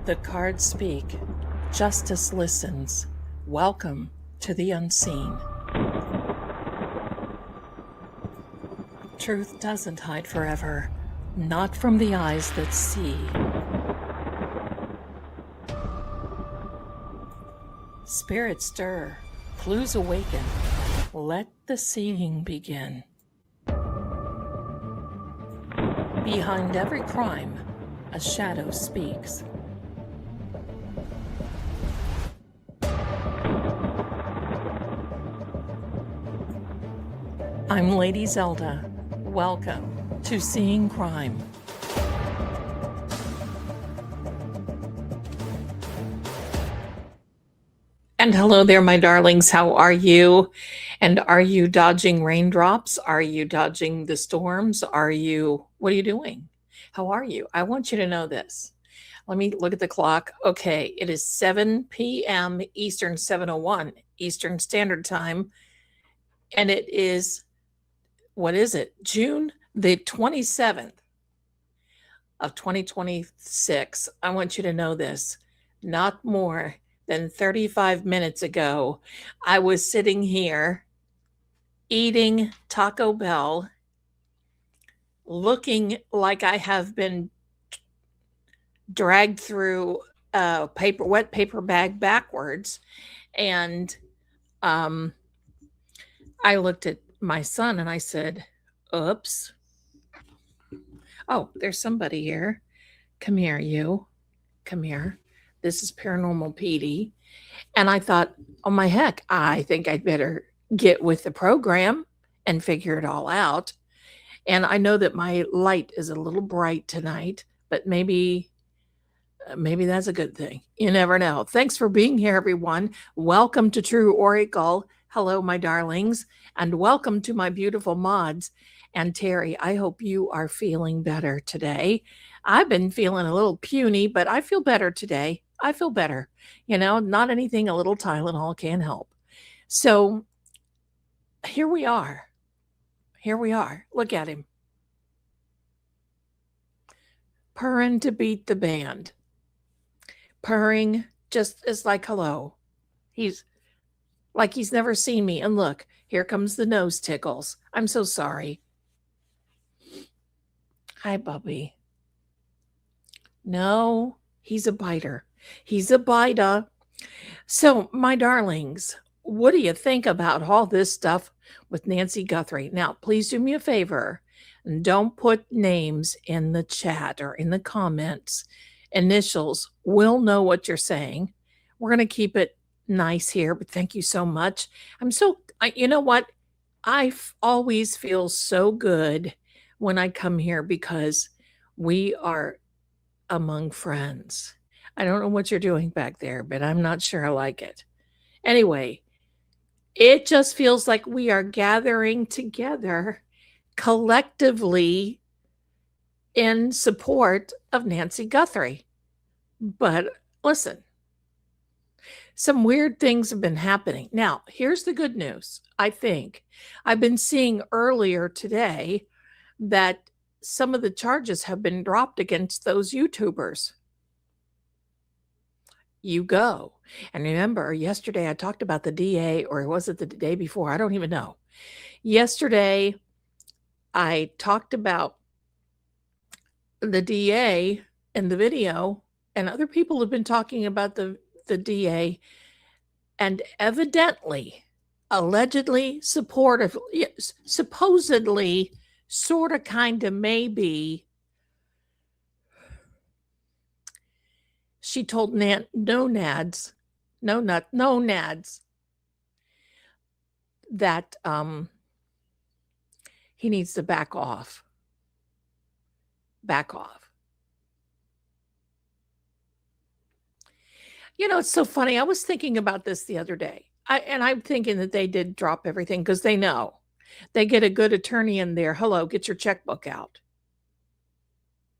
The cards speak. Justice listens. Welcome to the unseen. Truth doesn't hide forever, not from the eyes that see. Spirits stir, clues awaken. Let the seeing begin. Behind every crime, a shadow speaks. I'm Lady Zelda. Welcome to Seeing Crime. And hello there, my darlings. How are you? And are you dodging raindrops? Are you dodging the storms? What are you doing? How are you? I want you to know this. Let me look at the clock. Okay, it is 7 p.m. Eastern, 7:01 Eastern Standard Time. And it is, what is it? June the 27th of 2026. I want you to know this. Not more than 35 minutes ago, I was sitting here eating Taco Bell, looking like I have been dragged through a wet paper bag backwards. And I looked at my son and I said, oops. Oh, there's somebody here. Come here, you. Come here. This is Paranormal Petey. And I thought, oh my heck, I think I'd better get with the program and figure it all out. And I know that my light is a little bright tonight, but maybe that's a good thing. You never know. Thanks for being here, everyone. Welcome to True Oracle. Hello, my darlings, and welcome to my beautiful mods. And Terry, I hope you are feeling better today. I've been feeling a little puny, but I feel better today. I feel better. Not anything a little Tylenol can't help. So here we are. Look at him. Purring to beat the band. Purring just is like hello. He's like he's never seen me. And look, here comes the nose tickles. I'm so sorry. Hi, Bubby. No, he's a biter. He's a biter. So, my darlings, what do you think about all this stuff with Nancy Guthrie? Now, please do me a favor and don't put names in the chat or in the comments. Initials. We'll know what you're saying. We're going to keep it nice here, but thank you so much. You know what? I always feel so good when I come here because we are among friends. I don't know what you're doing back there, but I'm not sure I like it. Anyway, it just feels like we are gathering together collectively in support of Nancy Guthrie. But listen, some weird things have been happening. Now, here's the good news. I think I've been seeing earlier today that some of the charges have been dropped against those YouTubers. You go. And remember, yesterday I talked about the DA, or was it the day before? I don't even know. Yesterday, I talked about the DA in the video, and other people have been talking about the DA, and evidently, allegedly, supposedly, sort of, kind of, maybe, she told nonads that he needs to back off. It's so funny. I was thinking about this the other day. I'm thinking that they did drop everything because they know. They get a good attorney in there. Hello, get your checkbook out.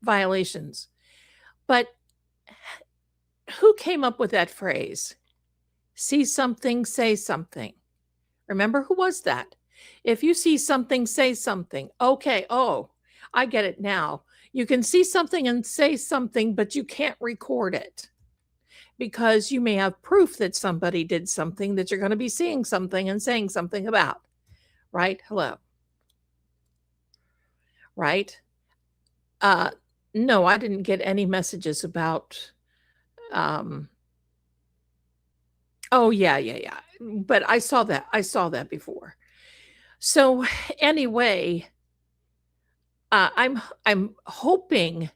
Violations. But who came up with that phrase? See something, say something. Remember, who was that? If you see something, say something. Okay, oh, I get it now. You can see something and say something, but you can't record it. because you may have proof that somebody did something that you're going to be seeing something and saying something about, right? Hello, right? Uh, no, I didn't get any messages about, um, oh, yeah, yeah, yeah. But I saw that. I saw that before. So anyway, I'm hoping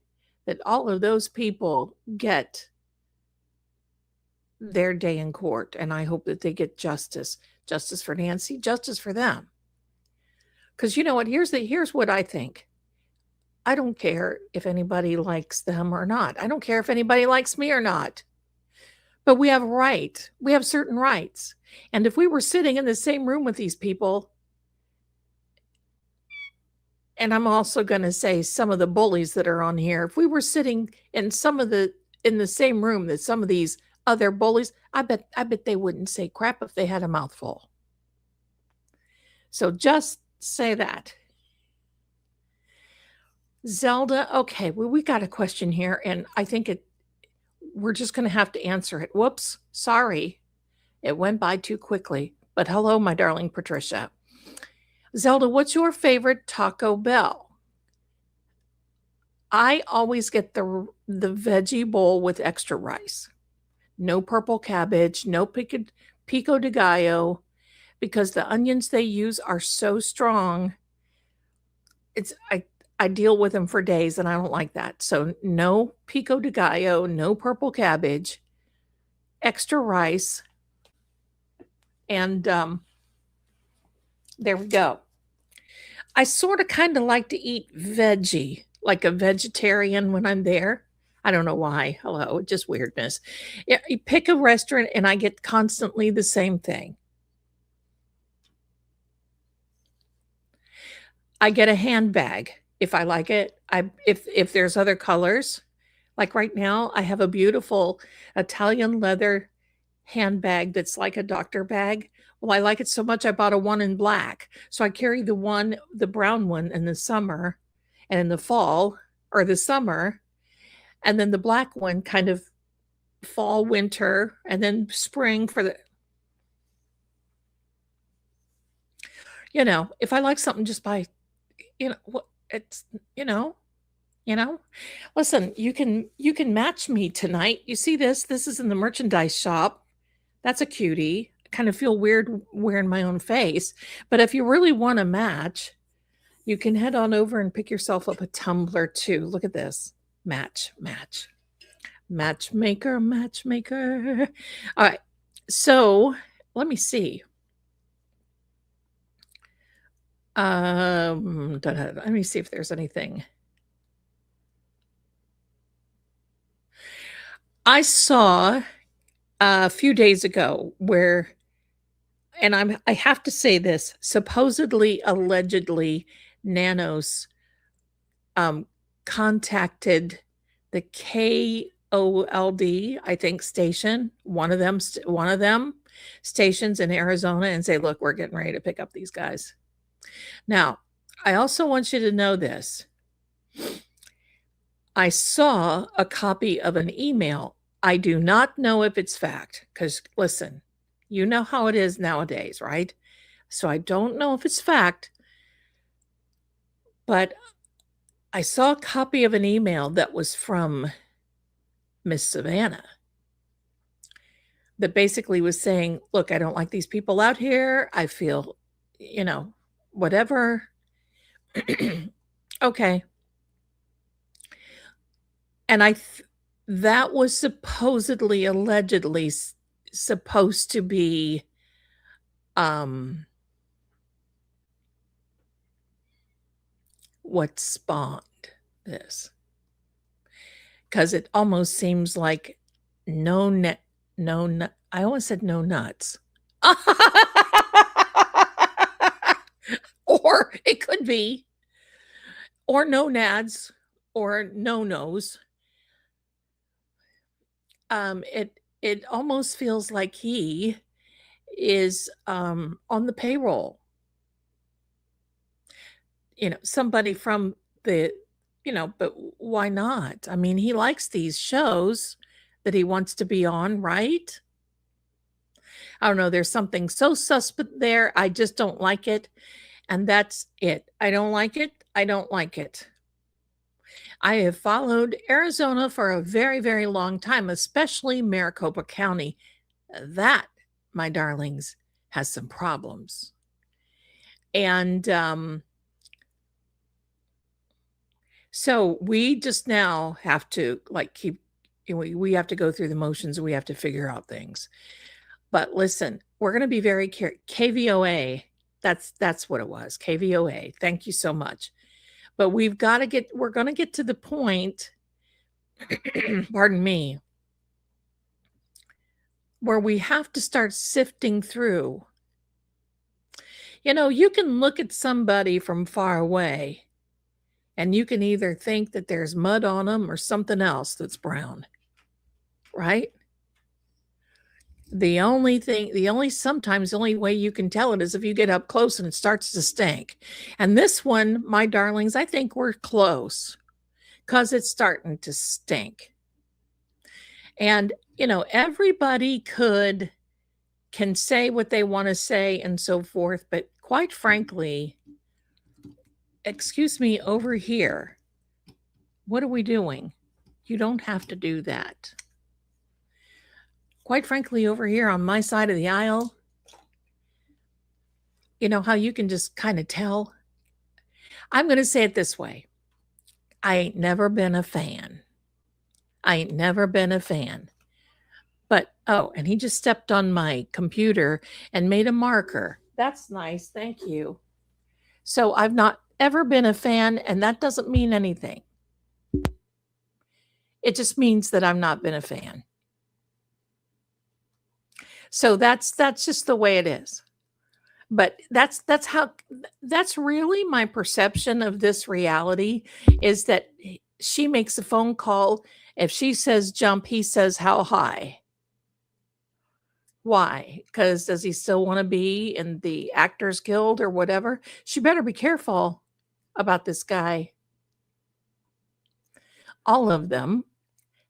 that all of those people get their day in court, and I hope that they get justice. Justice for Nancy, justice for them. Because you know what? Here's what I think. I don't care if anybody likes them or not. I don't care if anybody likes me or not. But we have a right. We have certain rights. And if we were sitting in the same room with these people, and I'm also going to say some of the bullies that are on here, if we were sitting in in the same room that some of these other bullies, I bet they wouldn't say crap if they had a mouthful. So just say that. Zelda, okay, well, we got a question here, and I think we're just going to have to answer it. Whoops, sorry. It went by too quickly. But hello, my darling Patricia. Zelda, what's your favorite Taco Bell? I always get the veggie bowl with extra rice. No purple cabbage, no pico de gallo, because the onions they use are so strong. I deal with them for days and I don't like that. So no pico de gallo, no purple cabbage, extra rice, and there we go. I sort of kind of like to eat veggie, like a vegetarian when I'm there. I don't know why. Hello, just weirdness. Yeah, you pick a restaurant and I get constantly the same thing. I get a handbag if I like it. If there's other colors, like right now, I have a beautiful Italian leather handbag that's like a doctor bag. Well, I like it so much I bought a one in black. So I carry the brown one in the summer and in the fall or the summer, and then the black one kind of fall, winter, and then spring for the, if I like something, just buy, what it's, you know, you know. Listen, you can match me tonight. You see this? This is in the merchandise shop. That's a cutie. I kind of feel weird wearing my own face. But if you really want to match, you can head on over and pick yourself up a tumbler too. Look at this. Match, match. Matchmaker, matchmaker. All right. So let me see. Let me see if there's anything. I saw a few days ago where, and I have to say this, supposedly, allegedly, Nanos contacted the KOLD, I think, station, one of them stations in Arizona, and say, look, we're getting ready to pick up these guys. Now, I also want you to know this. I saw a copy of an email. I do not know if it's fact, because listen, you know how it is nowadays, right? So I don't know if it's fact, but I saw a copy of an email that was from Miss Savannah that basically was saying, look, I don't like these people out here. I feel, whatever. Okay. And that was supposedly, allegedly supposed to be what spawned this, because it almost seems like I always said no nuts. Or it could be, or no nads, or no nos. It almost feels like he is on the payroll. Somebody from the, but why not? I mean, he likes these shows. that he wants to be on, right? I don't know, there's something so suspect there, I just don't like it, and that's it. I don't like it, I don't like it. I have followed Arizona for a very, very long time, especially Maricopa County. That, my darlings, has some problems. And so we just now have to we have to go through the motions. We have to figure out things. But listen, we're going to be very KVOA. That's what it was. KVOA. Thank you so much. But we're going to get to the point, pardon me, where we have to start sifting through. You know, you can look at somebody from far away and you can either think that there's mud on them or something else that's brown, right? Sometimes the only way you can tell it is if you get up close and it starts to stink. And this one, my darlings, I think we're close because it's starting to stink. And, you know, everybody can say what they want to say and so forth, but quite frankly, excuse me, over here, what are we doing? You don't have to do that. Quite frankly, over here on my side of the aisle, you know how you can just kind of tell? I'm going to say it this way. I ain't never been a fan. I ain't never been a fan. But, oh, and he just stepped on my computer and made a marker. That's nice. Thank you. So I've not ever been a fan, and that doesn't mean anything. It just means that I've not been a fan. So that's just the way it is. But that's really my perception of this reality, is that she makes a phone call. If she says jump, he says how high. Why? Because does he still want to be in the Actors Guild or whatever? She better be careful about this guy. All of them.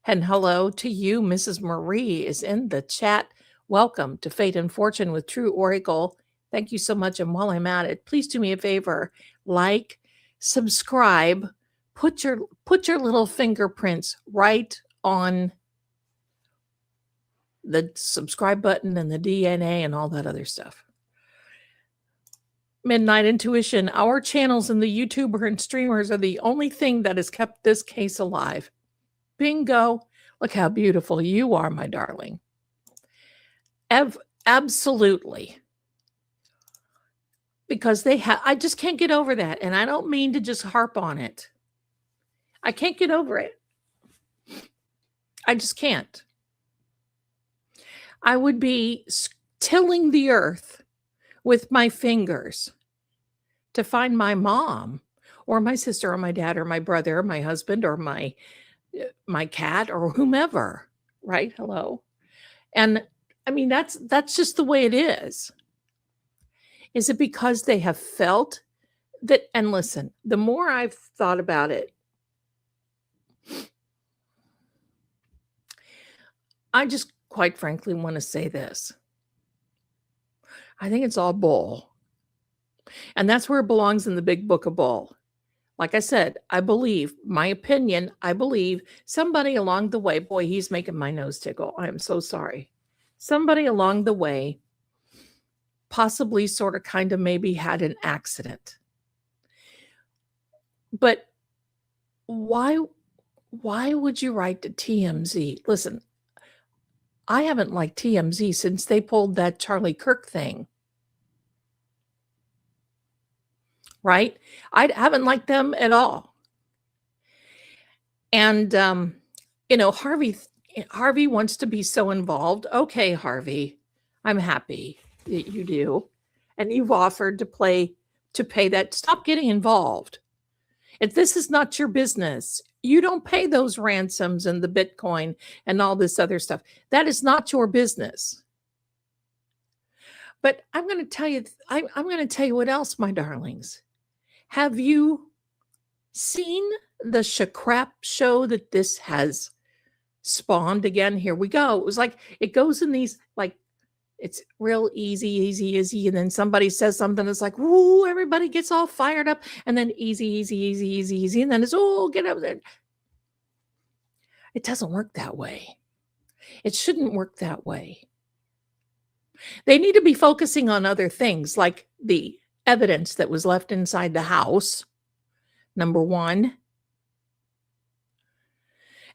And hello to you, Mrs. Marie is in the chat. Welcome to Fate and Fortune with True Oracle. Thank you so much. And while I'm at it, please do me a favor, like, subscribe, put your little fingerprints right on the subscribe button and the DNA and all that other stuff. Midnight Intuition, our channels and the YouTuber and streamers are the only thing that has kept this case alive. Bingo. Look how beautiful you are, my darling. Absolutely. Because I just can't get over that. And I don't mean to just harp on it. I can't get over it. I just can't. I would be tilling the earth with my fingers to find my mom or my sister or my dad or my brother or my husband or my cat or whomever, right? Hello. And I mean, that's just the way it is. Is it because they have felt that? And listen, the more I've thought about it, I just quite frankly want to say this. I think it's all bull. And that's where it belongs in the big book of bull. Like I said, I believe somebody along the way, boy, he's making my nose tickle. I am so sorry. Somebody along the way possibly sort of kind of maybe had an accident. But why would you write to TMZ? Listen, I haven't liked TMZ since they pulled that Charlie Kirk thing. Right? I haven't liked them at all. And, you know, Harvey wants to be so involved. Okay, Harvey, I'm happy that you do. And you've offered to pay that. Stop getting involved. If this is not your business, you don't pay those ransoms and the Bitcoin and all this other stuff. That is not your business. But I'm going to tell you, I'm going to tell you what else, my darlings. Have you seen the crap show that this has spawned again. Here we go. It was like, it goes in these, like, it's real easy, easy, easy. And then somebody says something that's like, woo, everybody gets all fired up. And then easy, easy, easy, easy, easy. And then it's, oh, get up there. It doesn't work that way. It shouldn't work that way. They need to be focusing on other things, like the evidence that was left inside the house, number one.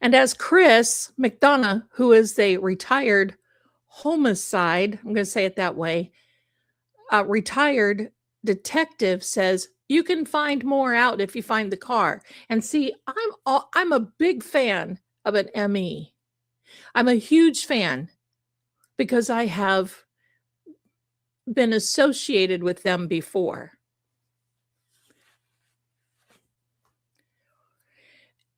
And as Chris McDonough, who is a retired homicide, I'm going to say it that way, retired detective, says, you can find more out if you find the car. And see, I'm a big fan of an ME. I'm a huge fan because I have been associated with them before.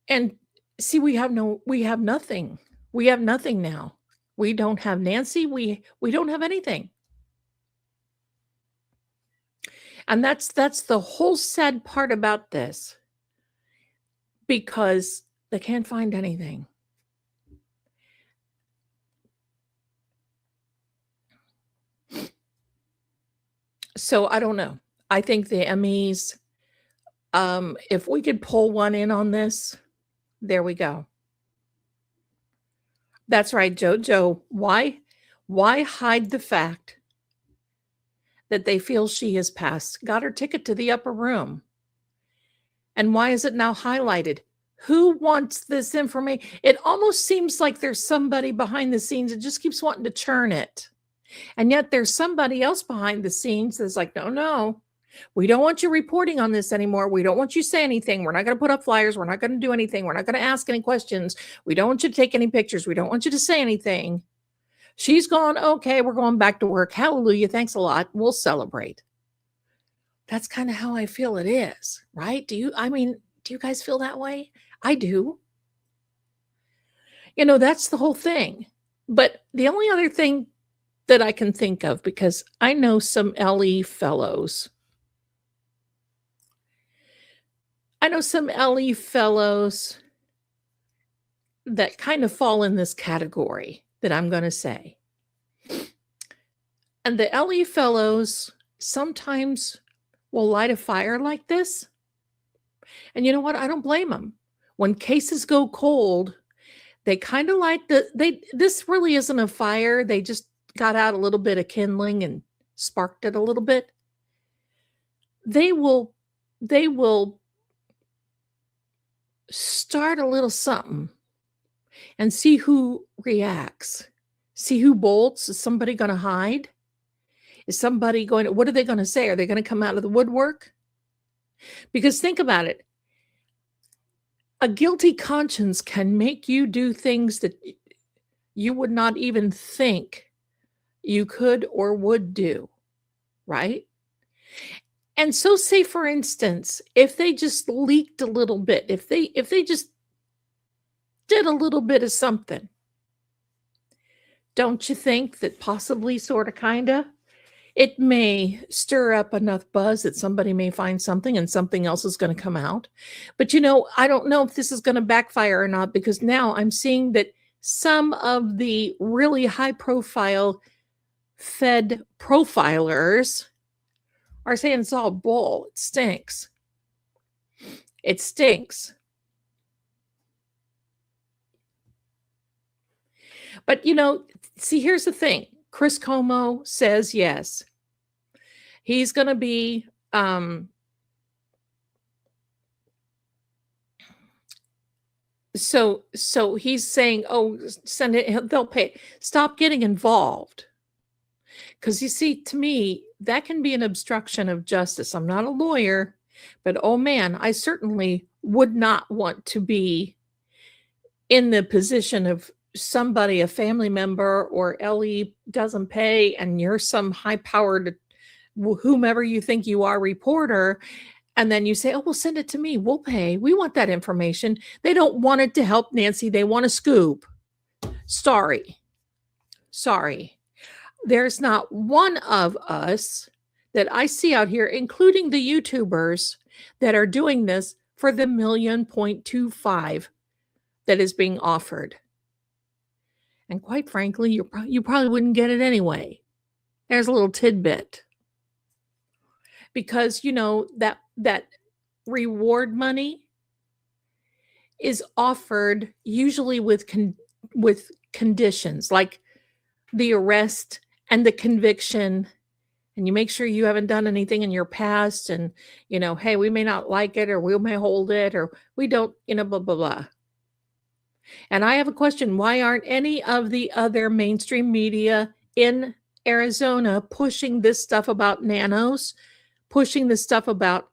And see, we have nothing. We have nothing now. We don't have Nancy. We don't have anything. And that's the whole sad part about this, because they can't find anything. So I don't know. I think the MEs, if we could pull one in on this, there we go. That's right, Jojo. Why hide the fact that they feel she has passed, got her ticket to the upper room? And why is it now highlighted? Who wants this information? It almost seems like there's somebody behind the scenes that just keeps wanting to churn it. And yet there's somebody else behind the scenes that's like, no, we don't want you reporting on this anymore. We don't want you to say anything. We're not going to put up flyers. We're not going to do anything. We're not going to ask any questions. We don't want you to take any pictures. We don't want you to say anything. She's gone. Okay, we're going back to work. Hallelujah. Thanks a lot. We'll celebrate. That's kind of how I feel it is, right? Do you guys feel that way? I do. That's the whole thing. But the only other thing that I can think of, because I know some LE fellows. That kind of fall in this category that I'm going to say. And the LE fellows sometimes will light a fire like this. And you know what? I don't blame them. When cases go cold, they kind of like this really isn't a fire. They just got out a little bit of kindling and sparked it a little bit. They will start a little something and see who reacts. See who bolts. Is somebody going to hide? Is somebody going to, what are they going to say? Are they going to come out of the woodwork? Because think about it. A guilty conscience can make you do things that you would not even think you could or would do, right? And so say, for instance, if they just leaked a little bit, if they just did a little bit of something, don't you think that possibly, sort of, kind of, it may stir up enough buzz that somebody may find something and something else is going to come out? But I don't know if this is going to backfire or not, because now I'm seeing that some of the really high profile Fed profilers are saying it's all bull. It stinks. It stinks. But, see, here's the thing. Chris Como says yes. He's going to be so he's saying, oh, send it, they'll pay. Stop getting involved. Because you see, to me, that can be an obstruction of justice. I'm not a lawyer, but oh man, I certainly would not want to be in the position of somebody, a family member or LE doesn't pay, and you're some high-powered, whomever you think you are, reporter, and then you say, oh, well, send it to me. We'll pay. We want that information. They don't want it to help Nancy. They want a scoop. Sorry. There's not one of us that I see out here, including the YouTubers, that are doing this for the $1.25 million that is being offered. And quite frankly, you probably wouldn't get it anyway. There's a little tidbit. Because, that reward money is offered usually with conditions, like the arrest and the conviction, and you make sure you haven't done anything in your past, and, "Hey, we may not like it, or we may hold it, or we don't," blah, blah, blah. And I have a question, why aren't any of the other mainstream media in Arizona pushing this stuff about nanos, pushing this stuff about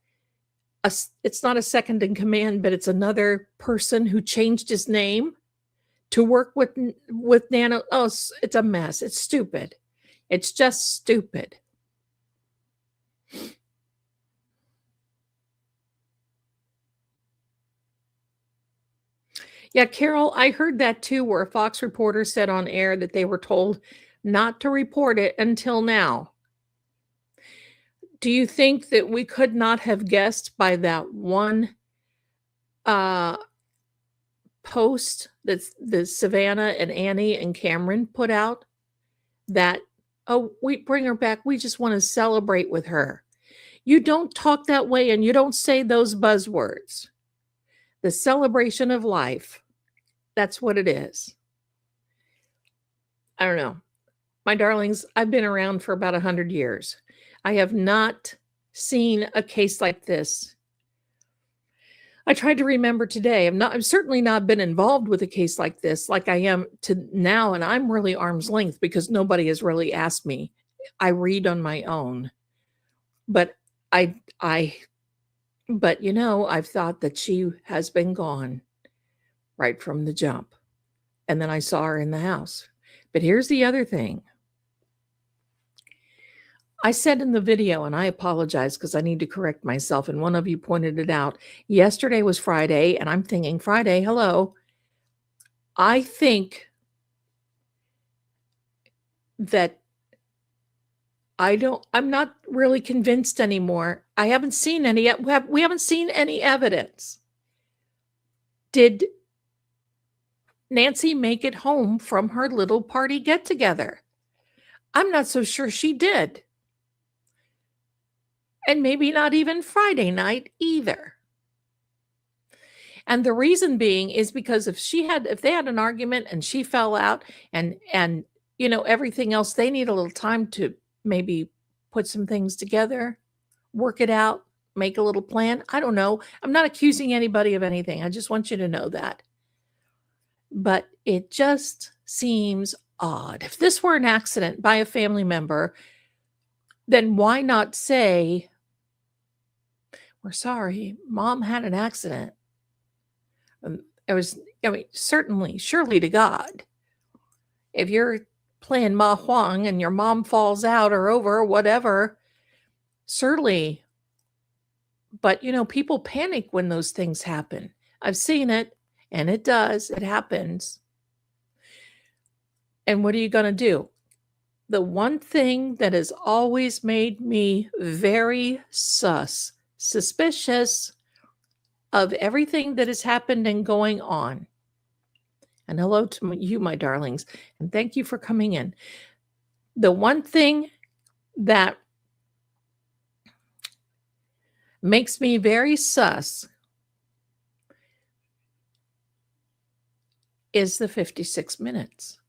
it's not a second in command, but it's another person who changed his name to work with nano. Oh, it's a mess. It's stupid. It's just stupid. Yeah, Carol, I heard that too, where a Fox reporter said on air that they were told not to report it until now. Do you think that we could not have guessed by that one post that the Savannah and Annie and Cameron put out that, "Oh, we bring her back. We just want to celebrate with her." You don't talk that way and you don't say those buzzwords. The celebration of life. That's what it is. I don't know. My darlings, I've been around for about 100 years. I have not seen a case like this. I tried to remember today. I've certainly not been involved with a case like this, like I am to now, and I'm really arm's length because nobody has really asked me. I read on my own. But I've thought that she has been gone right from the jump. And then I saw her in the house. But here's the other thing. I said in the video, and I apologize because I need to correct myself, and one of you pointed it out. Yesterday was Friday, and I'm thinking, Friday, hello. I think that I'm not really convinced anymore. I haven't seen any, we haven't seen any evidence. Did Nancy make it home from her little party get-together? I'm not so sure she did. And maybe not even Friday night either. And the reason being is because if they had an argument and she fell out and everything else, they need a little time to maybe put some things together, work it out, make a little plan. I don't know. I'm not accusing anybody of anything. I just want you to know that. But it just seems odd. If this were an accident by a family member, then why not say, "We're sorry, Mom had an accident." Surely to God, if you're playing Ma Huang and your mom falls out or over or whatever, certainly. But, people panic when those things happen. I've seen it, and it happens. And what are you going to do? The one thing that has always made me very suspicious of everything that has happened and going on. And hello to you, my darlings, and thank you for coming in. The one thing that makes me very sus is the 56 minutes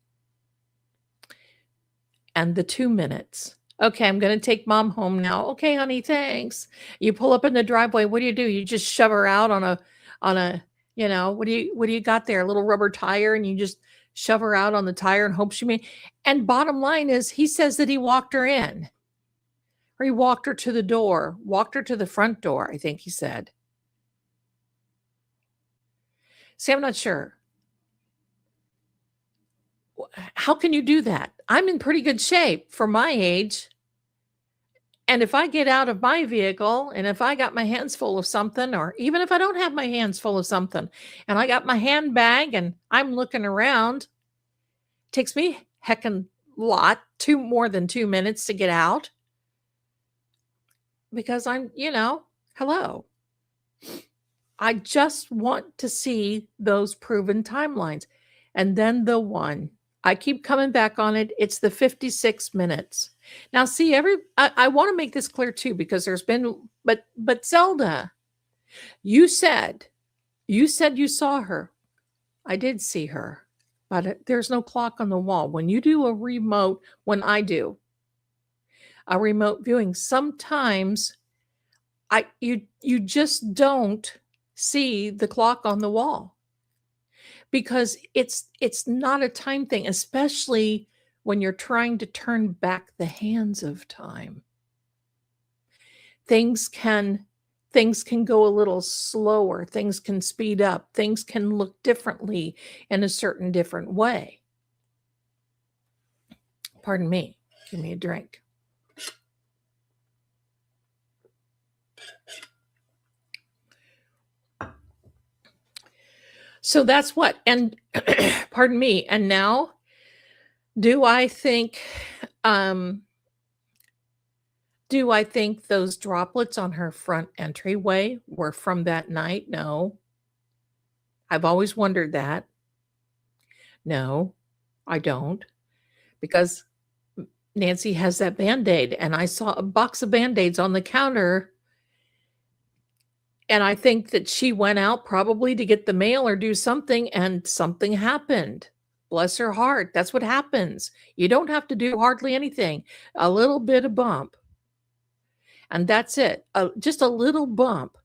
and the 2 minutes. Okay, I'm going to take Mom home now. Okay, honey, thanks. You pull up in the driveway. What do? You just shove her out on a, what do you got there? A little rubber tire, and you just shove her out on the tire and hope she may. And bottom line is, he says that he walked her in, or he walked her to the front door, I think he said. See, I'm not sure. How can you do that? I'm in pretty good shape for my age. And if I get out of my vehicle and if I got my hands full of something, or even if I don't have my hands full of something and I got my handbag and I'm looking around, it takes me heckin' lot, more than 2 minutes to get out because I'm, hello. I just want to see those proven timelines. And then the one I keep coming back on it. It's the 56 minutes. Now, see, I want to make this clear too, because there's been, but Zelda, you said, you said you saw her. I did see her, but there's no clock on the wall. When you do a remote, when I do a remote viewing, sometimes you just don't see the clock on the wall, because it's not a time thing, especially when you're trying to turn back the hands of time. Things can things can go a little slower, things can speed up, things can look differently in a certain different way. Pardon me. Give me a drink. So that's what, and pardon me. And now, do I think um do I think those droplets on her front entryway were from that night? No. I've always wondered that. No, I don't, because Nancy has that Band-Aid, and I saw a box of Band-Aids on the counter, and I think that she went out probably to get the mail or do something, and something happened. Bless her heart. That's what happens. You don't have to do hardly anything. A little bit of bump, and that's it. Just a little bump,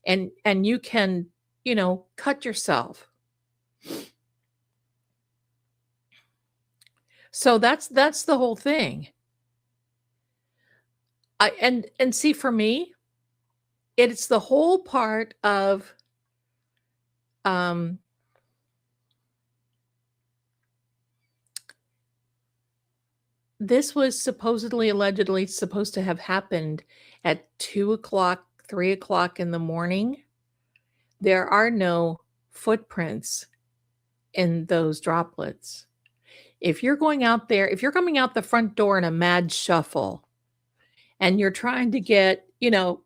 and you can, cut yourself. So that's the whole thing. And see, for me, it's the whole part of this was supposedly, allegedly supposed to have happened at 2 o'clock, 3 o'clock in the morning. There are no footprints in those droplets. If you're going out there, if you're coming out the front door in a mad shuffle and you're trying to get,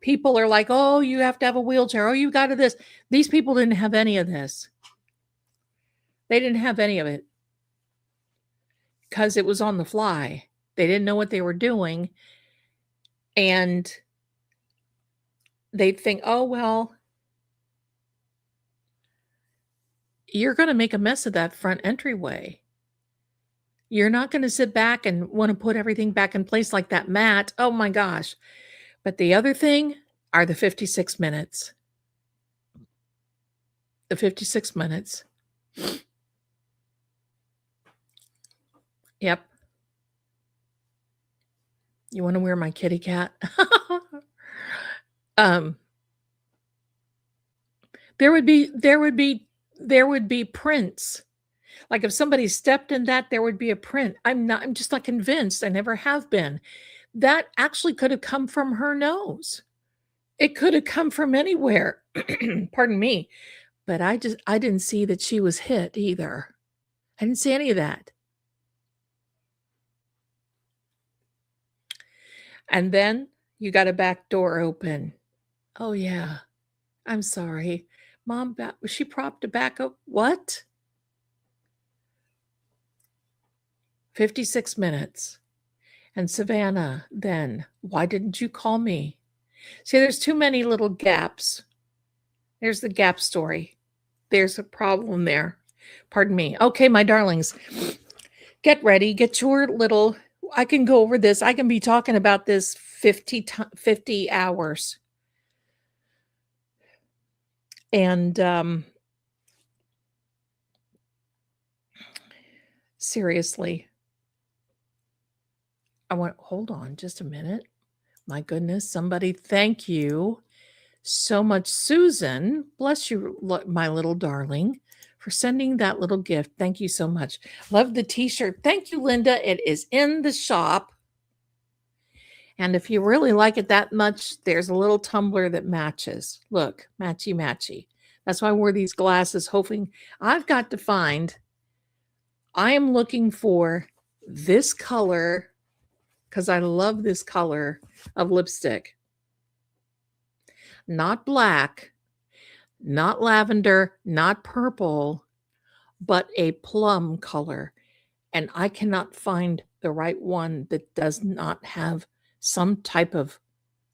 people are like, oh, you have to have a wheelchair. Oh, you got to this. These people didn't have any of this. They didn't have any of it because it was on the fly. They didn't know what they were doing. And they'd think, oh, well, you're going to make a mess of that front entryway. You're not going to sit back and want to put everything back in place like that mat. Oh my gosh. But the other thing are the 56 minutes. The 56 minutes. Yep. You want to wear my kitty cat? There would be prints. Like if somebody stepped in that, there would be a print. I'm just not convinced. I never have been. That actually could have come from her nose. It could have come from anywhere. Pardon me. But I didn't see that she was hit either. I didn't see any of that. And then you got a back door open. Oh yeah. I'm sorry. Mom, she propped a back up. What? 56 minutes. And Savannah, then, why didn't you call me? See, there's too many little gaps. There's the gap story. There's a problem there. Pardon me. Okay, my darlings, get ready. Get your little, I can go over this. I can be talking about this 50 hours. And seriously, hold on just a minute. My goodness, somebody, thank you so much. Susan, bless you, my little darling, for sending that little gift. Thank you so much. Love the t-shirt. Thank you, Linda. It is in the shop. And if you really like it that much, there's a little tumbler that matches. Look, matchy, matchy. That's why I wore these glasses, hoping I am looking for this color because I love this color of lipstick. Not black, not lavender, not purple, but a plum color. and I cannot find the right one that does not have some type of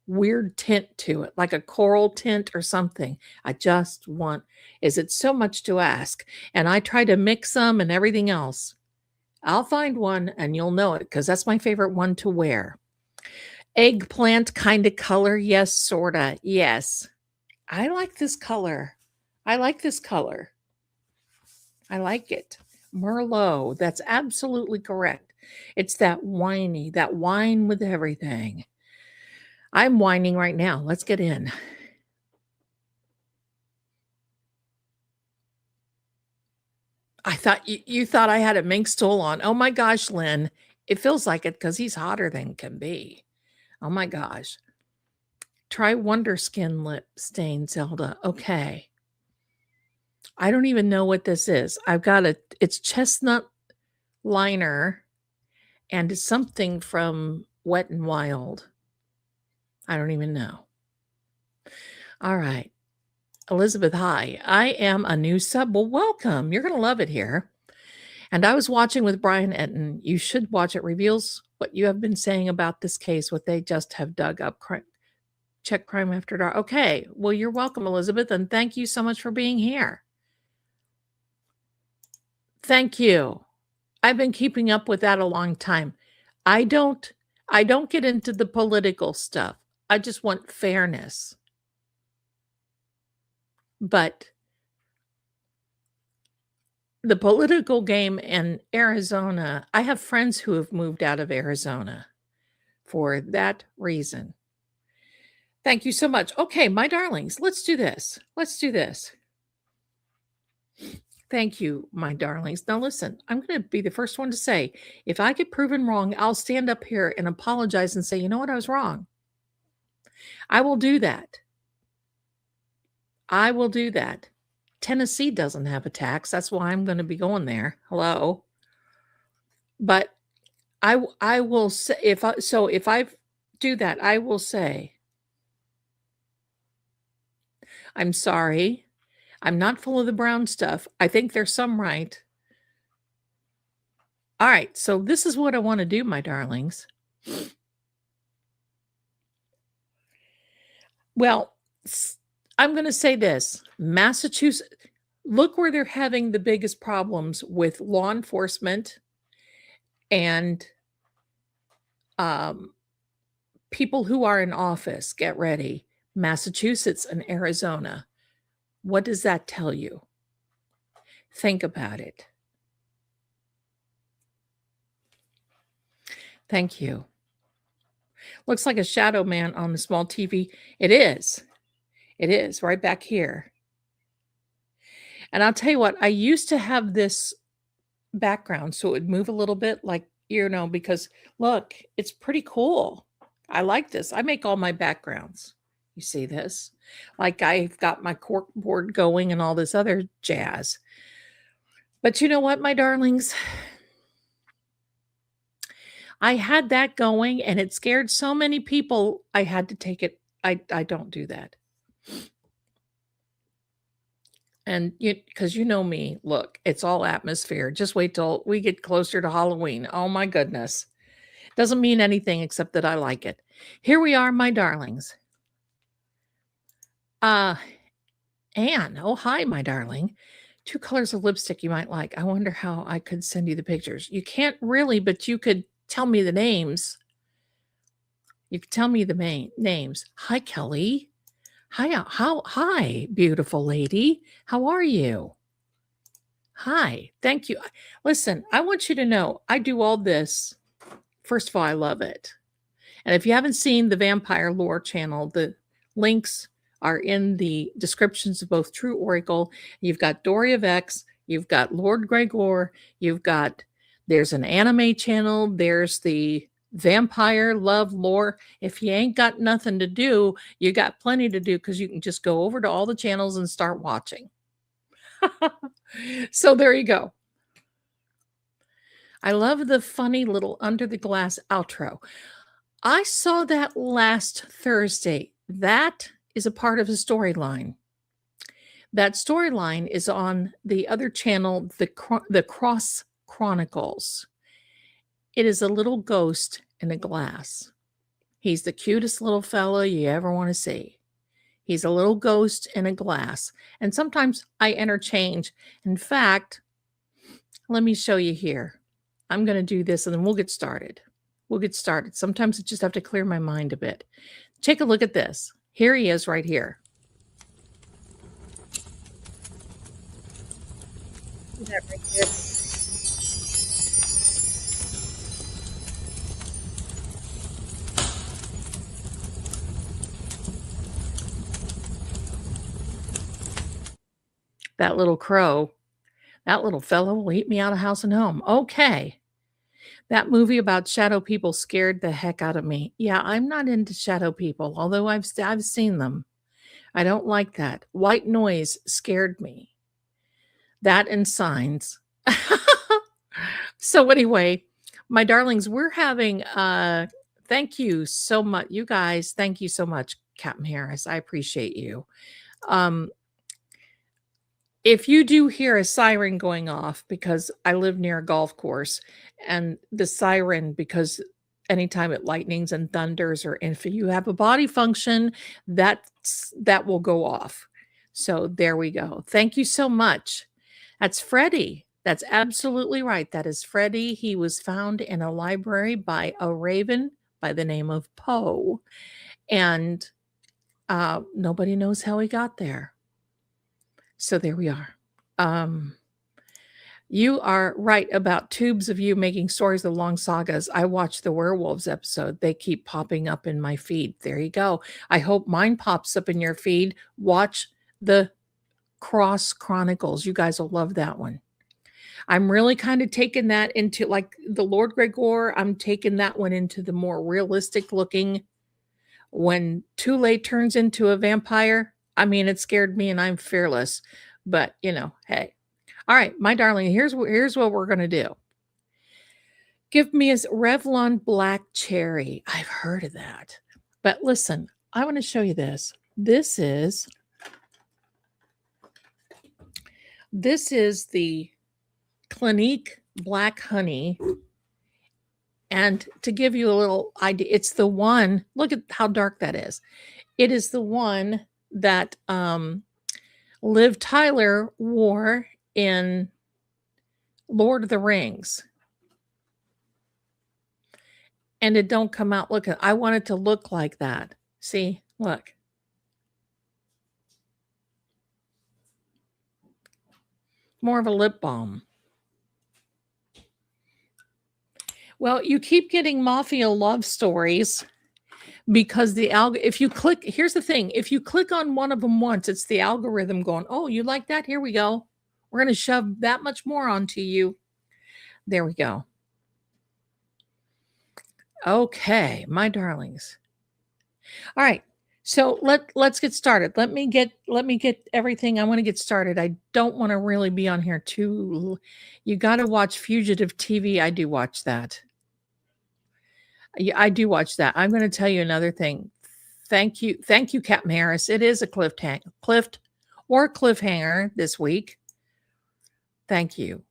weird tint to it, like a coral tint or something. I just want is it so much to ask? And I try to mix them and everything else. I'll find one and you'll know it because that's my favorite one to wear. Eggplant kind of color, yes, sorta. Yes. I like this color. I like this color. I like it. Merlot, that's absolutely correct. It's that winey, that wine with everything. I'm whining right now. Let's get in. I thought you thought I had a mink stole on. Oh my gosh, Lynn. It feels like it because he's hotter than can be. Oh my gosh. Try Wonder Skin Lip Stain, Zelda. Okay. I don't even know what this is. It's chestnut liner and it's something from Wet and Wild. I don't even know. All right. Elizabeth, hi. I am a new sub. Well, welcome. You're going to love it here. And I was watching with Brian Etten. You should watch it. Reveals what you have been saying about this case, what they just have dug up. Check Crime After Dark. Okay. Well, you're welcome, Elizabeth. And thank you so much for being here. Thank you. I've been keeping up with that a long time. I don't get into the political stuff. I just want fairness. But the political game in Arizona, I have friends who have moved out of Arizona for that reason. Thank you so much. Okay, my darlings, let's do this. Let's do this. Thank you, my darlings. Now, listen, I'm going to be the first one to say if I get proven wrong, I'll stand up here and apologize and say, you know what, I was wrong. I will do that. I will do that. Tennessee doesn't have a tax. That's why I'm going to be going there. Hello. But I will say if I do that, I will say I'm sorry. I'm not full of the brown stuff. I think there's some right. All right, so this is what I want to do, my darlings. Well, I'm going to say this. Massachusetts, look where they're having the biggest problems with law enforcement and people who are in office. Get ready. Massachusetts and Arizona. What does that tell you? Think about it. Thank you. Looks like a shadow man on the small TV. It is. It is right back here. And I'll tell you what, I used to have this background so it would move a little bit like, because look, it's pretty cool. I like this. I make all my backgrounds. You see this? Like I've got my cork board going and all this other jazz. But you know what, my darlings? I had that going and it scared so many people. I had to take it. I don't do that. And because you know me, look, it's all atmosphere. Just wait till we get closer to Halloween. Oh my goodness. Doesn't mean anything except that I like it. Here we are, my darlings. Anne. Oh, hi, my darling. 2 colors of lipstick you might like. I wonder how I could send you the pictures. You can't really, but you could tell me the names. You could tell me the names. Hi, Kelly. Hi, beautiful lady. How are you? Hi, thank you. Listen, I want you to know I do all this. First of all, I love it. And if you haven't seen the Vampire Lore channel, the links are in the descriptions of both True Oracle. You've got Doria Vex, you've got Lord Gregor, there's an anime channel, there's the Vampire Love Lore. If you ain't got nothing to do, you got plenty to do because you can just go over to all the channels and start watching. So there you go. I love the funny little under the glass outro. I saw that last Thursday. That is a part of a storyline. That storyline is on the other channel, the Cross Chronicles. It is a little ghost in a glass. He's the cutest little fellow you ever want to see. He's a little ghost in a glass. And sometimes I interchange. In fact, let me show you here. I'm going to do this and then we'll get started. We'll get started. Sometimes I just have to clear my mind a bit. Take a look at this. Here he is right here. See that right there? That little crow, that little fellow will eat me out of house and home. Okay. That movie about shadow people scared the heck out of me. Yeah, I'm not into shadow people, although I've seen them. I don't like that. White noise scared me. That and signs. So anyway, my darlings, we're having thank you so much. You guys, thank you so much, Captain Harris. I appreciate you. If you do hear a siren going off, because I live near a golf course, and the siren, because anytime it lightnings and thunders, or if you have a body function, that will go off. So there we go. Thank you so much. That's Freddie. That's absolutely right. That is Freddie. He was found in a library by a raven by the name of Poe, and nobody knows how he got there. So there we are. You are right about tubes of you making stories of long sagas. I watched the werewolves episode. They keep popping up in my feed. There you go. I hope mine pops up in your feed. Watch the Cross Chronicles. You guys will love that one. I'm really kind of taking that into, like the Lord Gregor, I'm taking that one into the more realistic looking. When Too Late turns into a vampire, I mean, it scared me and I'm fearless, but hey. All right, my darling, here's what we're going to do. Give me a Revlon Black Cherry. I've heard of that. But listen, I want to show you this. This is the Clinique Black Honey. And to give you a little idea, it's the one, look at how dark that is. It is the one that Liv Tyler wore in Lord of the Rings. And it don't come out looking, I want it to look like that. See, look. More of a lip balm. Well, you keep getting Mafia love stories because if you click, here's the thing. If you click on one of them once, it's the algorithm going, oh, you like that? Here we go. We're going to shove that much more onto you. There we go. Okay, my darlings. All right. So let's get started. Let me get everything. I want to get started. I don't want to really be on here too. You got to watch Fugitive TV. I do watch that. Yeah, I do watch that. I'm going to tell you another thing. Thank you, Captain Harris. It is a cliffhanger this week. Thank you.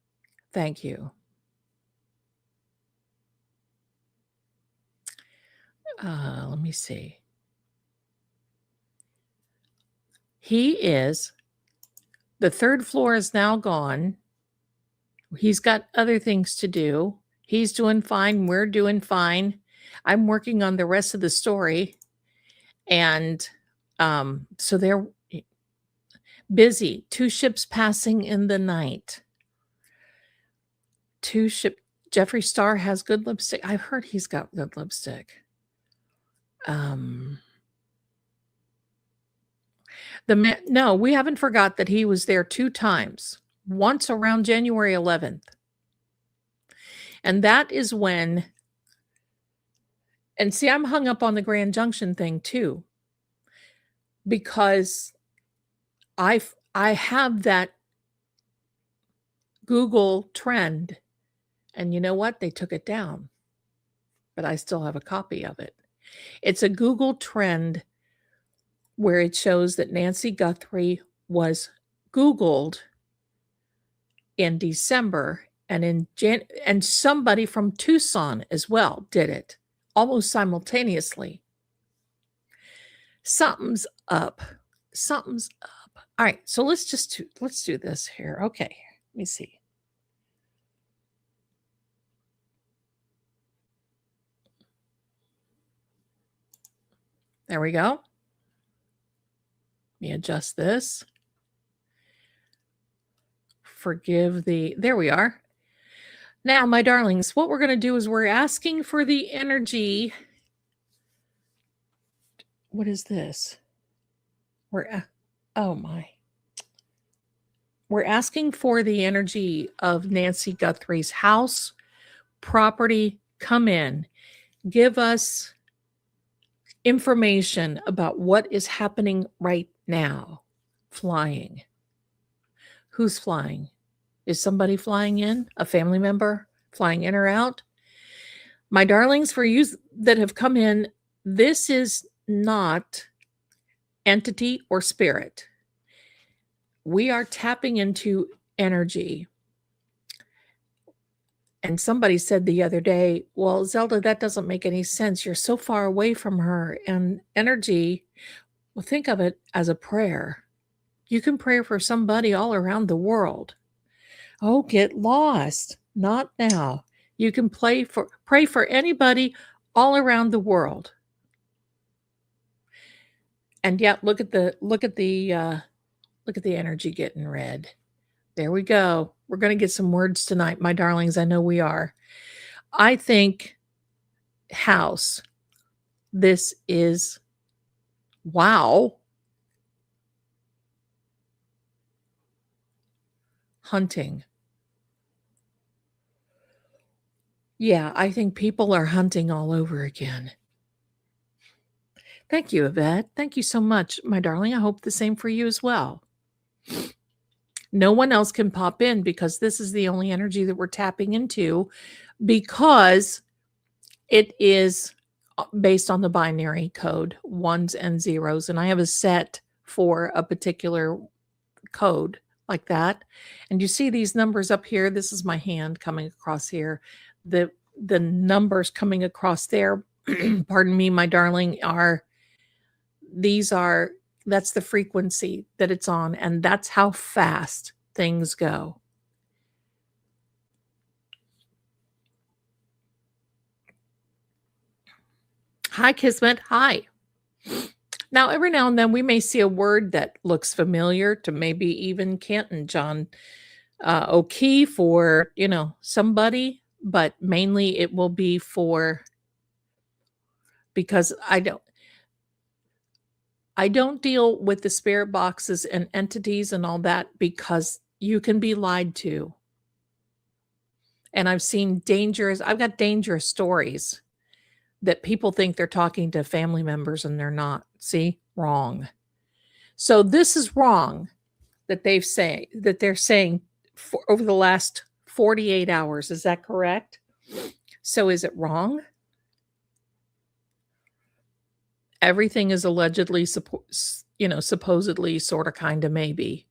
Let me see. The third floor is now gone. He's got other things to do. He's doing fine. We're doing fine. I'm working on the rest of the story. And so they're busy. 2 ships passing in the night. Jeffree Star has good lipstick. I've heard he's got good lipstick. No, we haven't forgot that he was there 2 times. Once around January 11th. And that is when, and see, I'm hung up on the Grand Junction thing too, because I have that Google trend, and you know what? They took it down, but I still have a copy of it. It's a Google trend where it shows that Nancy Guthrie was Googled in December and somebody from Tucson as well did it almost simultaneously. Something's up. Something's up. All right, so let's do this here. Okay, let me see. There we go. Let me adjust this. There we are. Now, my darlings, what we're going to do is we're asking for the energy. What is this? Oh my. We're asking for the energy of Nancy Guthrie's house, property, come in. Give us information about what is happening right now. Flying. Who's flying? Is somebody flying in? A family member flying in or out? My darlings, for you that have come in, this is not entity or spirit. We are tapping into energy. And somebody said the other day, well, Zelda, that doesn't make any sense. You're so far away from her. And energy, well, think of it as a prayer. You can pray for somebody all around the world. Oh, get lost. Not now. You can pray for anybody all around the world. And yeah, look at the energy getting red. There we go. We're going to get some words tonight, my darlings. I know we are. I think house. This is wow. Hunting. Yeah, I think people are hunting all over again. Thank you, Yvette. Thank you so much, my darling. I hope the same for you as well. No one else can pop in because this is the only energy that we're tapping into because it is based on the binary code, ones and zeros. And I have a set for a particular code like that. And you see these numbers up here. This is my hand coming across here. The numbers coming across there, pardon me, my darling, that's the frequency that it's on, and that's how fast things go. Hi, Kismet. Hi. Now, every now and then we may see a word that looks familiar to maybe even Canton John O'Keefe or, somebody, but mainly it will be because I don't deal with the spirit boxes and entities and all that because you can be lied to. And I've got dangerous stories that people think they're talking to family members and they're not. See? Wrong. So this is wrong that they're saying for over the last 48 hours. Is that correct? So is it wrong? Everything is allegedly, supposedly, sort of, kind of, maybe.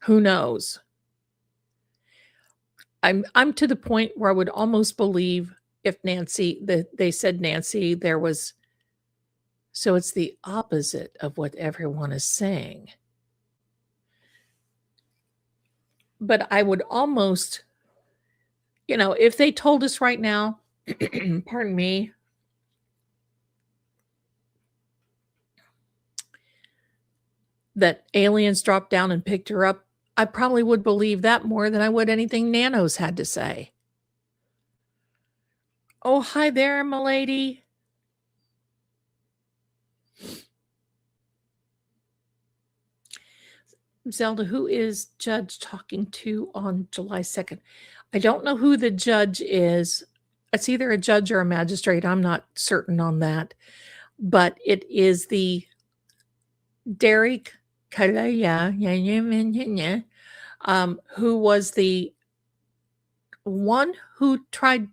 Who knows? I'm to the point where I would almost believe if they said Nancy, there was. So it's the opposite of what everyone is saying. But I would almost, if they told us right now, pardon me, that aliens dropped down and picked her up, I probably would believe that more than I would anything Nanos had to say. Oh, hi there, my lady. Zelda, who is Judge talking to on July 2nd? I don't know who the judge is. It's either a judge or a magistrate. I'm not certain on that. But it is the Derek Kalaya, who was the one who tried.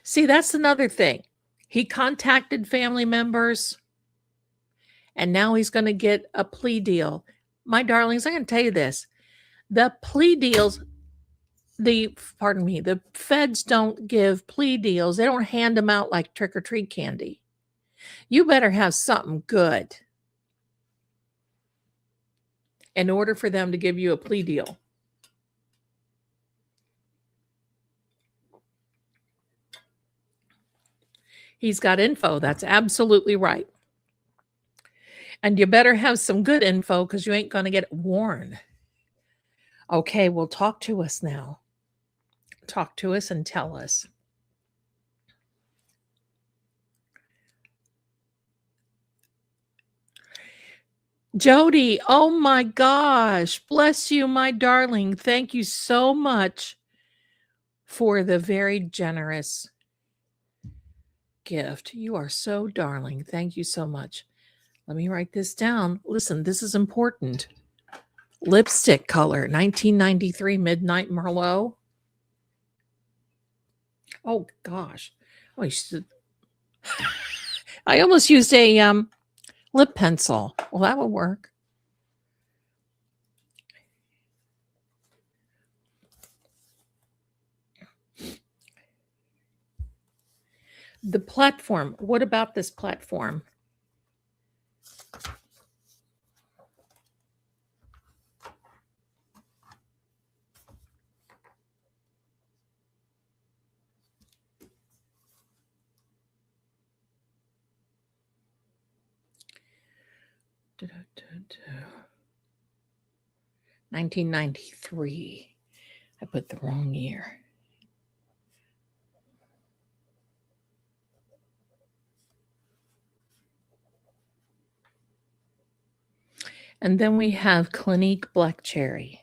See, that's another thing. He contacted family members, and now he's going to get a plea deal. My darlings, I'm going to tell you this. The plea deals, pardon me, the feds don't give plea deals. They don't hand them out like trick or treat candy. You better have something good in order for them to give you a plea deal. He's got info. That's absolutely right. And you better have some good info because you ain't going to get warned. Okay, well, talk to us now. Talk to us and tell us. Jody, oh my gosh, bless you, my darling. Thank you so much for the very generous gift. You are so darling. Thank you so much. Let me write this down. Listen, this is important. Lipstick color, 1993 Midnight Merlot. Oh gosh. Oh, I almost used a lip pencil. Well, that would work. The platform. What about this platform? Da, da, da, 1993. I put the wrong year. And then we have Clinique Black Cherry.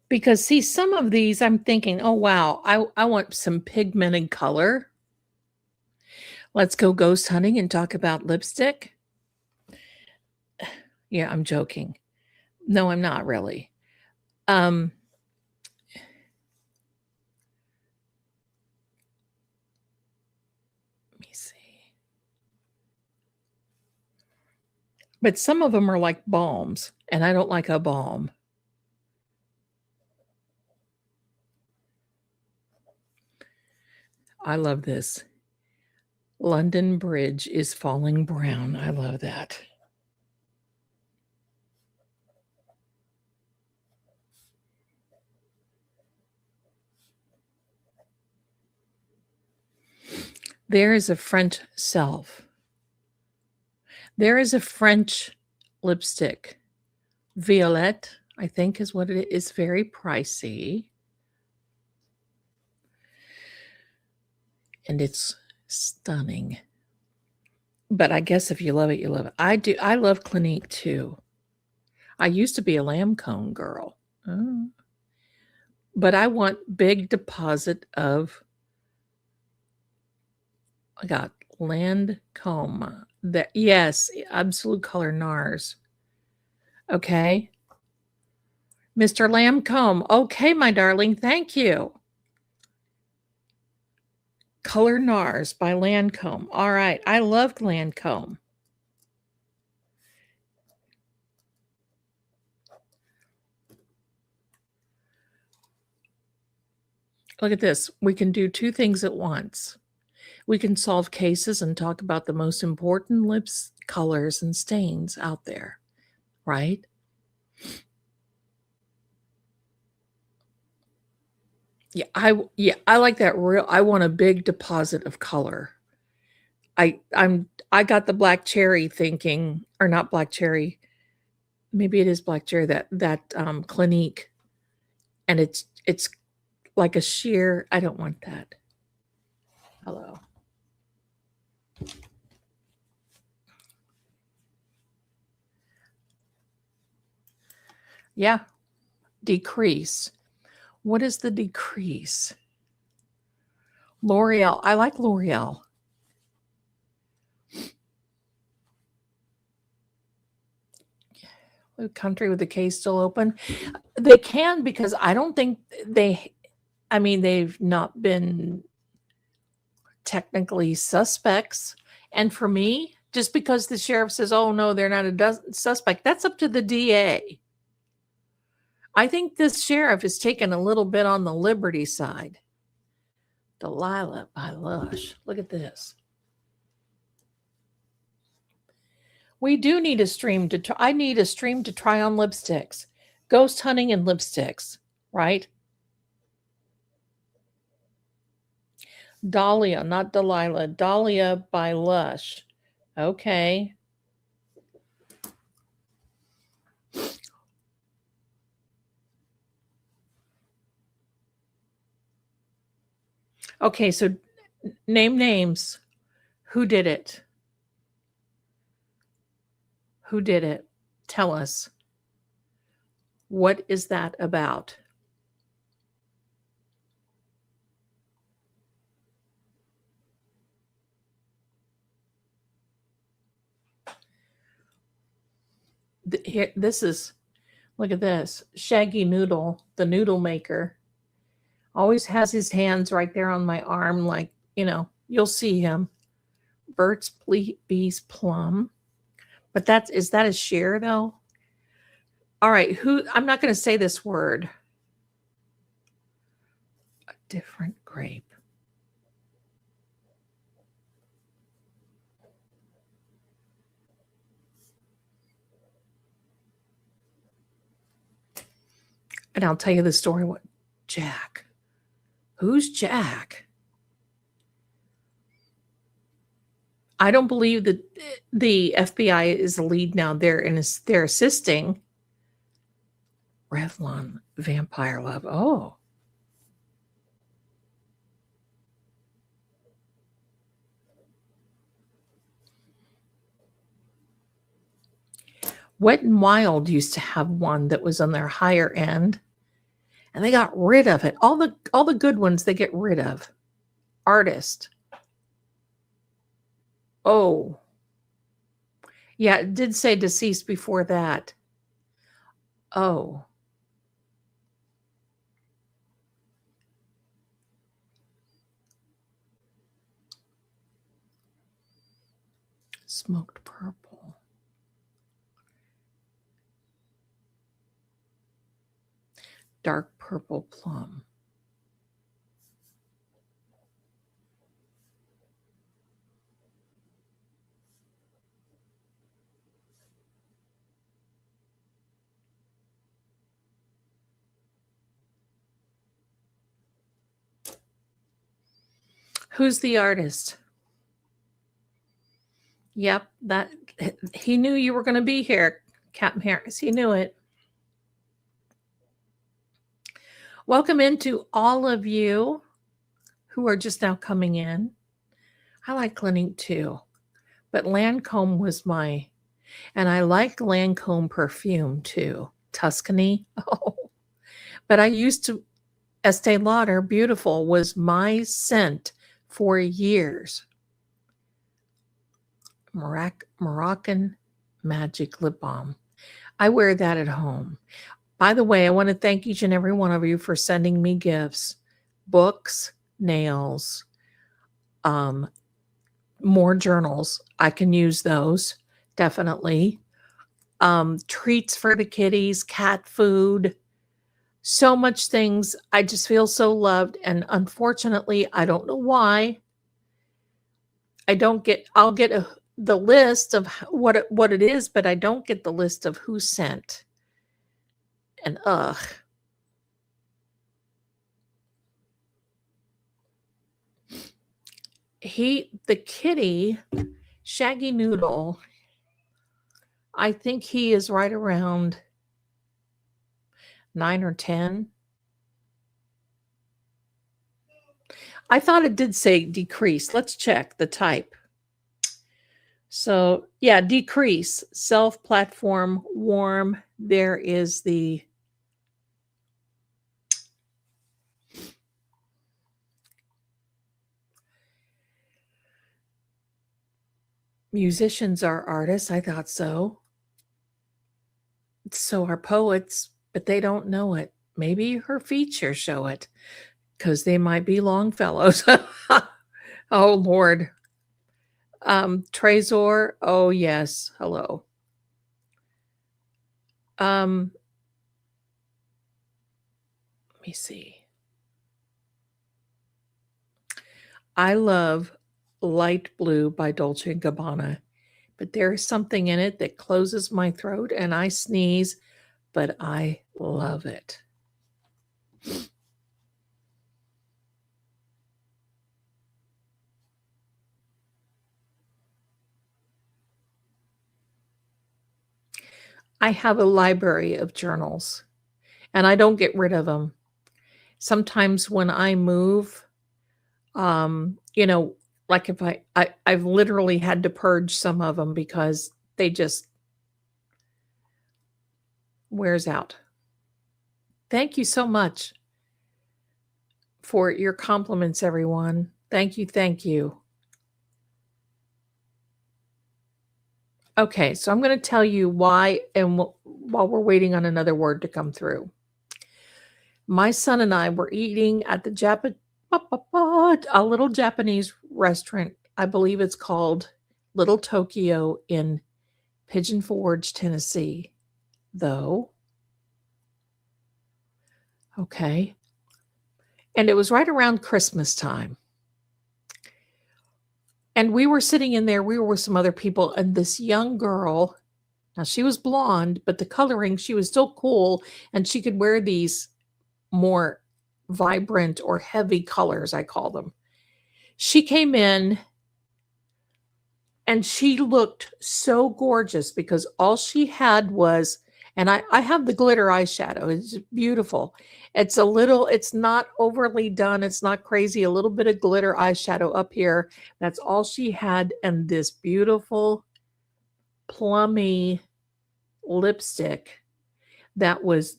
Because see, some of these I'm thinking, oh wow, I want some pigmented color. Let's go ghost hunting and talk about lipstick. Yeah, I'm joking. No, I'm not really. Let me see. But some of them are like balms, and I don't like a balm. I love this. London Bridge is falling brown. I love that. There is a French self. There is a French lipstick. Violette, I think is what it is. It's very pricey. And it's stunning. But I guess if you love it, you love it. I do. I love Clinique too. I used to be a Lancome girl. Oh. But I want big deposit of, I got Lancome. That, yes, absolute color NARS. Okay. Mr. Lancome. Okay, my darling. Thank you. Color NARS by Lancome. All right. I loved Lancome. Look at this. We can do two things at once. We can solve cases and talk about the most important lips colors and stains out there, right? Yeah, I like that real. I want a big deposit of color. I got the black cherry thinking, or not black cherry. Maybe it is black cherry, that Clinique, and it's like a sheer. I don't want that. Hello. Yeah, decrease. What is the decrease? L'Oreal. I like L'Oreal. Country with the case still open. They can, because I don't think they've not been technically suspects. And for me, Just because the sheriff says, oh, no, they're not a suspect, that's up to the DA. I think this sheriff is taking a little bit on the liberty side. Delilah by Lush. Look at this. We do need a stream to try. I need a stream to try on lipsticks. Ghost hunting and lipsticks, right? Dahlia, not Delilah. Dahlia by Lush. Okay. Okay, so name names. Who did it? Who did it? Tell us. What is that about? Here, this is, look at this. Shaggy Noodle, the noodle maker, always has his hands right there on my arm, like, you'll see him. Burt's Bees Plum. But is that a shear, though? All right, I'm not going to say this word. A different grape. And I'll tell you the story. What? Jack. Who's Jack? I don't believe that the FBI is the lead now. They're assisting. Revlon Vampire Love. Oh. Wet n Wild used to have one that was on their higher end, and they got rid of it. All the good ones they get rid of. Artist. Oh. Yeah, it did say deceased before that. Oh. Smoked purple. Dark purple plum. Who's the artist? Yep, that he knew you were going to be here, Captain Harris. He knew it. Welcome into all of you who are just now coming in. I like Clinique too, but Lancome was and I like Lancome perfume too. Tuscany. Oh, but I used to, Estee Lauder Beautiful was my scent for years. Moroccan Magic Lip Balm. I wear that at home. By the way, I want to thank each and every one of you for sending me gifts, books, nails, more journals. I can use those, definitely. Treats for the kitties, cat food, so much things. I just feel so loved. And unfortunately, I don't know why. I'll get the list of what it is, but I don't get the list of who sent. And the kitty, Shaggy Noodle, I think he is right around 9 or 10. I thought it did say decrease. Let's check the type. So, yeah, decrease, self-platform, warm. There is the musicians are artists. I thought so. So are poets, but they don't know it. Maybe her features show it because they might be Longfellows. Oh, Lord. Trezor, oh, yes, hello. Let me see. I love Light Blue by Dolce& and Gabbana, but there is something in it that closes my throat and I sneeze, but I love it. I have a library of journals, and I don't get rid of them. Sometimes when I move, you know, like if I've literally had to purge some of them because they just wears out. Thank you so much for your compliments, everyone. Thank you, thank you. Okay, so I'm gonna tell you why and while we're waiting on another word to come through. My son and I were eating at the a little Japanese restaurant. I believe it's called Little Tokyo in Pigeon Forge, Tennessee, though. Okay. And it was right around Christmas time. And we were sitting in there, we were with some other people, and this young girl, now she was blonde, but the coloring, she was still cool, and she could wear these more vibrant or heavy colors, I call them. She came in and she looked so gorgeous because all she had was, and I have the glitter eyeshadow. It's beautiful. It's not overly done. It's not crazy. A little bit of glitter eyeshadow up here. That's all she had. And this beautiful plummy lipstick that was,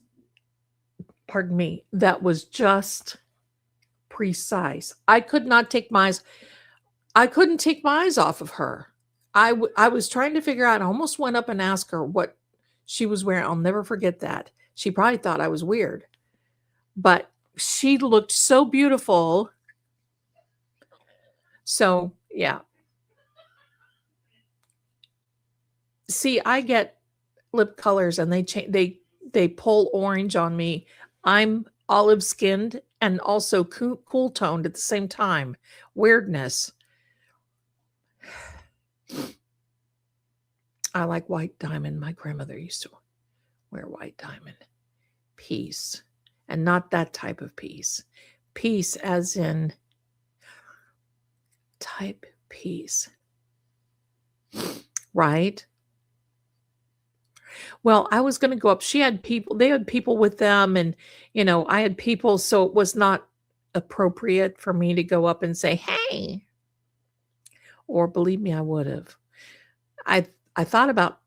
pardon me, that was just precise. I couldn't take my eyes off of her. I was trying to figure out, I almost went up and asked her what she was wearing. I'll never forget that. She probably thought I was weird, but she looked so beautiful. So, yeah. See, I get lip colors and they pull orange on me. I'm olive skinned and also cool toned at the same time. Weirdness. I like white diamond. My grandmother used to wear white diamond. Peace. And not that type of peace. Peace as in type peace. Right? Well, I was going to go up. They had people with them, and, I had people, so it was not appropriate for me to go up and say, hey, or believe me, I would have. I thought about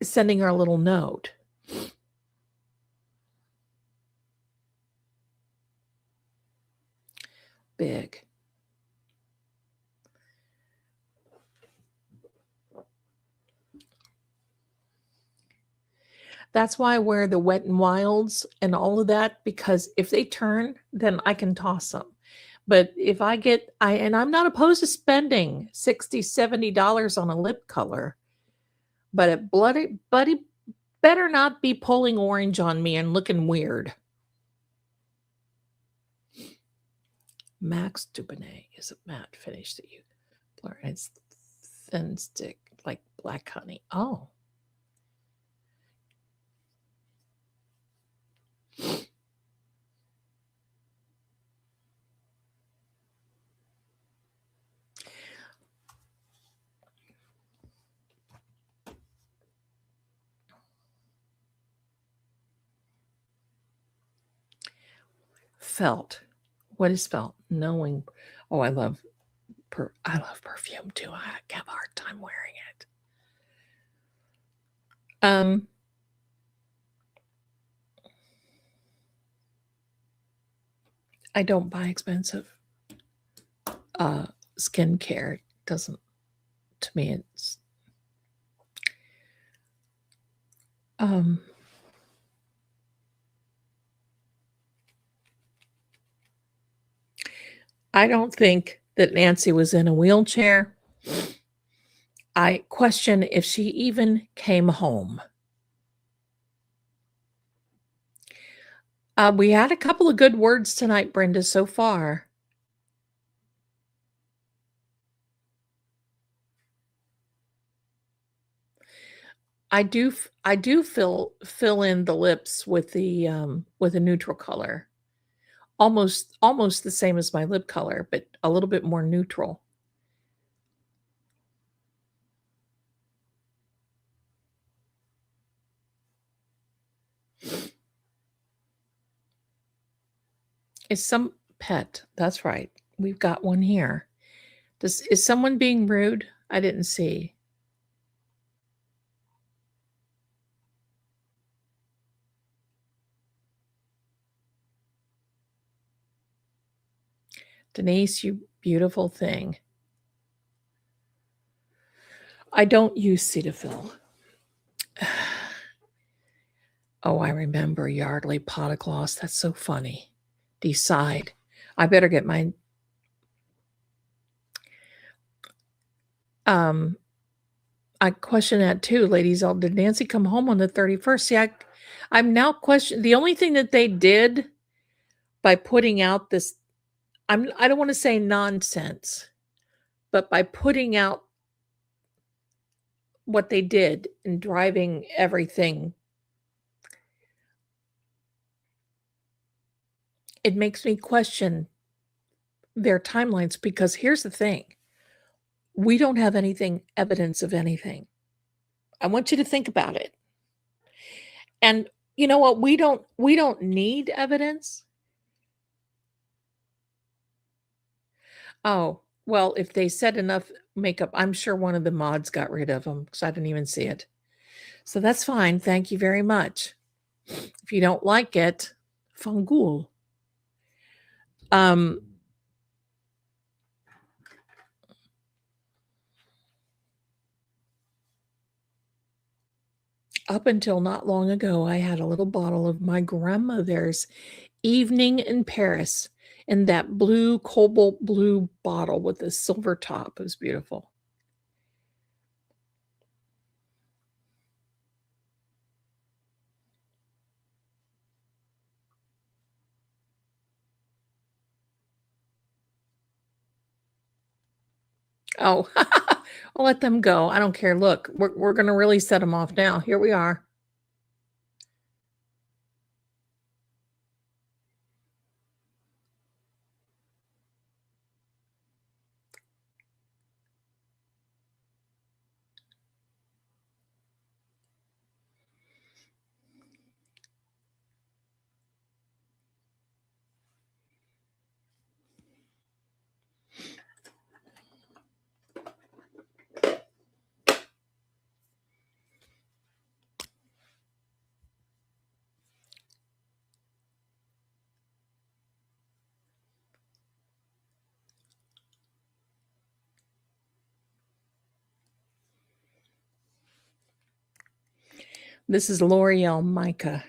sending her a little note. Big. That's why I wear the Wet and Wilds and all of that, because if they turn, then I can toss them. But if I'm not opposed to spending $60, $70 on a lip color, but it buddy better not be pulling orange on me and looking weird. Max Dubonnet is a matte finish that you blur. It's thin stick like black honey. Oh. Felt. What is felt? Knowing. Oh, I love perfume too. I have a hard time wearing it. I don't buy expensive skincare. It doesn't, to me, it's I don't think that Nancy was in a wheelchair. I question if she even came home. We had a couple of good words tonight, Brenda, so far. I do fill in the lips with a neutral color. Almost the same as my lip color, but a little bit more neutral. Is some pet. That's right. We've got one here. Is someone being rude? I didn't see. Denise, you beautiful thing. I don't use Cetaphil. Oh, I remember Yardley pot of gloss. That's so funny. Decide. I better get mine. I question that too, ladies. Oh, did Nancy come home on the 31st? See, I'm now questioning the only thing that they did by putting out this, I don't want to say nonsense, but by putting out what they did and driving everything, it makes me question their timelines because here's the thing. We don't have evidence of anything. I want you to think about it. And you know what? We don't need evidence. Oh, well, if they said enough makeup, I'm sure one of the mods got rid of them because I didn't even see it. So that's fine. Thank you very much. If you don't like it, fangul. Um, up until not long ago, I had a little bottle of my grandmother's Evening in Paris in that blue, cobalt blue bottle with a silver top. It was beautiful. Oh, I'll let them go. I don't care. Look, we're going to really set them off now. Here we are. This is L'Oreal Mica.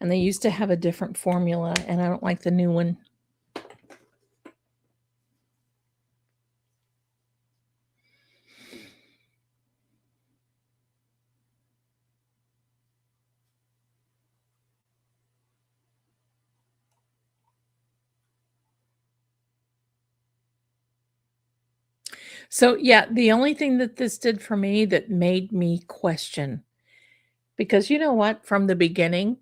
And they used to have a different formula, and I don't like the new one. So, yeah, the only thing that this did for me that made me question, because you know what? From the beginning,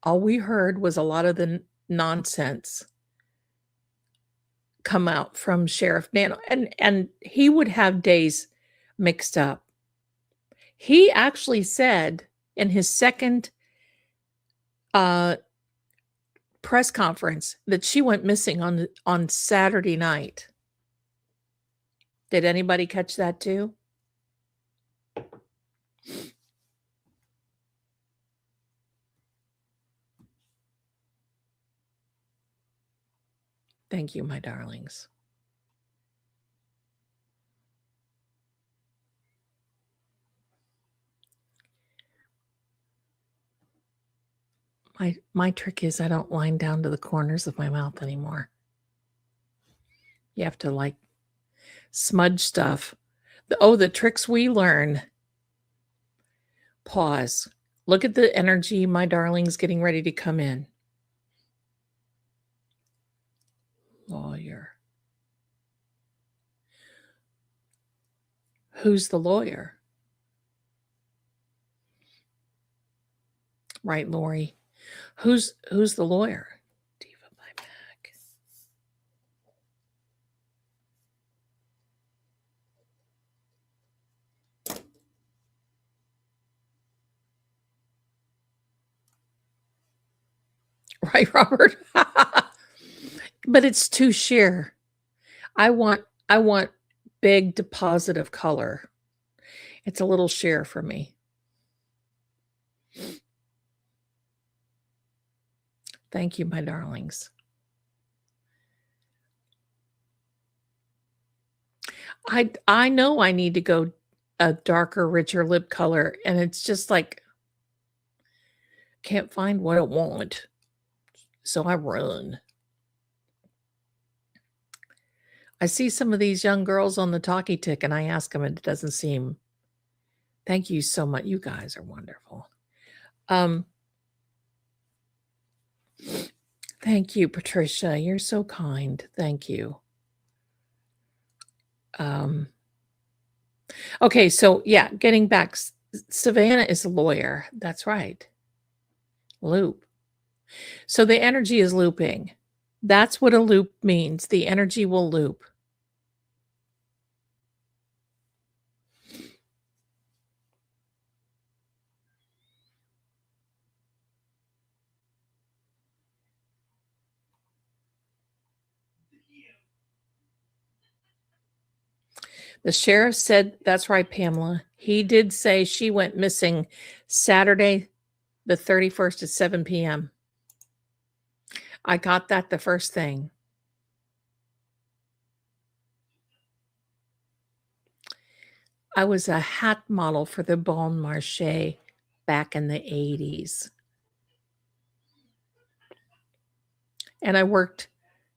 all we heard was a lot of the nonsense come out from Sheriff Nano, and he would have days mixed up. He actually said in his second uh, press conference that she went missing on Saturday night. Did anybody catch that too? Thank you, my darlings. My trick is I don't wind down to the corners of my mouth anymore. You have to like smudge stuff. The tricks we learn. Pause. Look at the energy, my darlings, getting ready to come in. Lawyer. Who's the lawyer? Right, Lori. Who's the lawyer? Diva by Mac. Right, Robert? But it's too sheer. I want big deposit of color. It's a little sheer for me. Thank you, my darlings. I know I need to go a darker, richer lip color, and it's just like can't find what I want. So I run. I see some of these young girls on the talkie tick and I ask them and it doesn't seem. Thank you so much. You guys are wonderful. Thank you, Patricia. You're so kind. Thank you. Okay, so yeah, getting back, Savannah is a lawyer. That's right. Loop. So the energy is looping. That's what a loop means. The energy will loop. The sheriff said, that's right, Pamela. He did say she went missing Saturday, the 31st at 7 p.m. I got that the first thing. I was a hat model for the Bon Marché back in the 80s. And I worked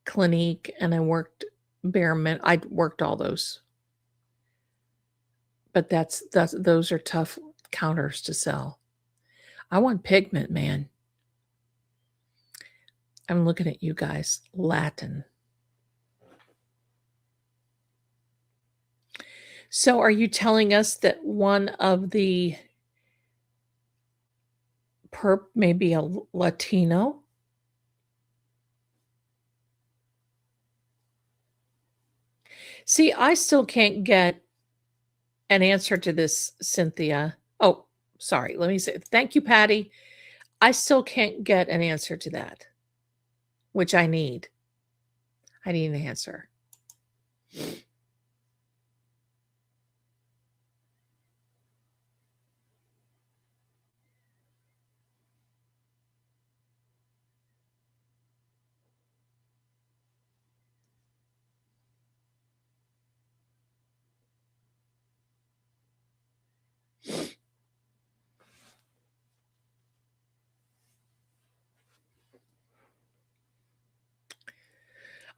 Clinique and I worked Bearman. I worked all those. But that's those are tough counters to sell. I want pigment, man. I'm looking at you guys. Latin. So are you telling us that one of the perp may be a Latino? See, I still can't get an answer to this, Cynthia. Oh, sorry. Let me say thank you, Patty. I still can't get an answer to that, which I need. I need an answer.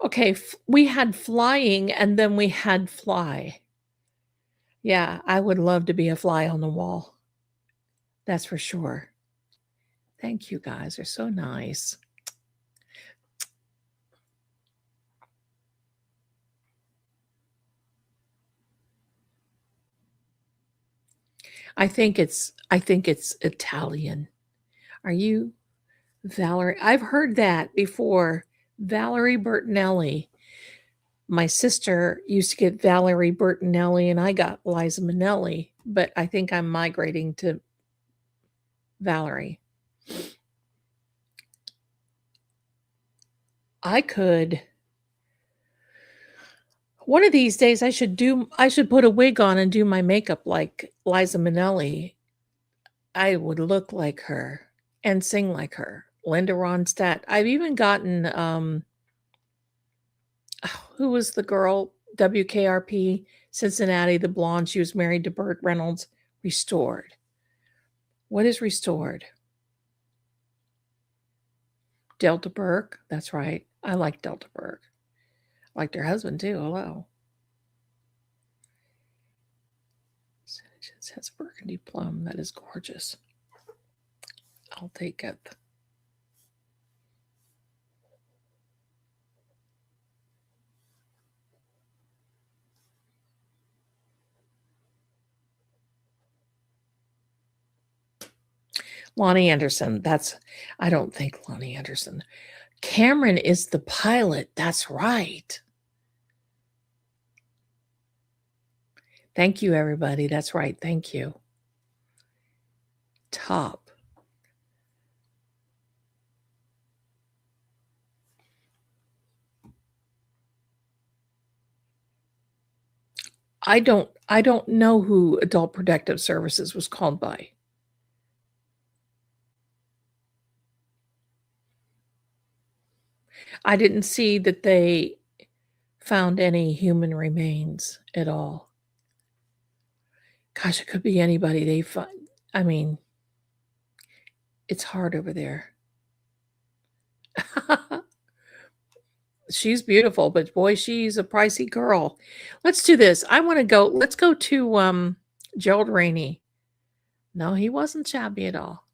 Okay, we had flying and then we had fly. Yeah, I would love to be a fly on the wall. That's for sure. Thank you guys. They're so nice. I think it's Italian. Are you Valerie? I've heard that before. Valerie Bertinelli. My sister used to get Valerie Bertinelli and I got Liza Minnelli, but I think I'm migrating to Valerie. I could one of these days I should put a wig on and do my makeup like Liza Minnelli. I would look like her and sing like her. Linda Ronstadt. I've even gotten who was the girl? WKRP, Cincinnati, the blonde. She was married to Burt Reynolds. Restored. What is restored? Delta Burke. That's right. I like Delta Burke. Liked her husband too. Hello. It says burgundy plum. That is gorgeous. I'll take it. Lonnie Anderson. I don't think Lonnie Anderson. Cameron is the pilot. That's right. Thank you, everybody. That's right. Thank you. Top. I don't know who Adult Protective Services was called by. I didn't see that they found any human remains at all. Gosh, it could be anybody they find. I mean, it's hard over there. She's beautiful, but boy, she's a pricey girl. Let's do this. Let's go to Gerald Rainey. No, he wasn't shabby at all.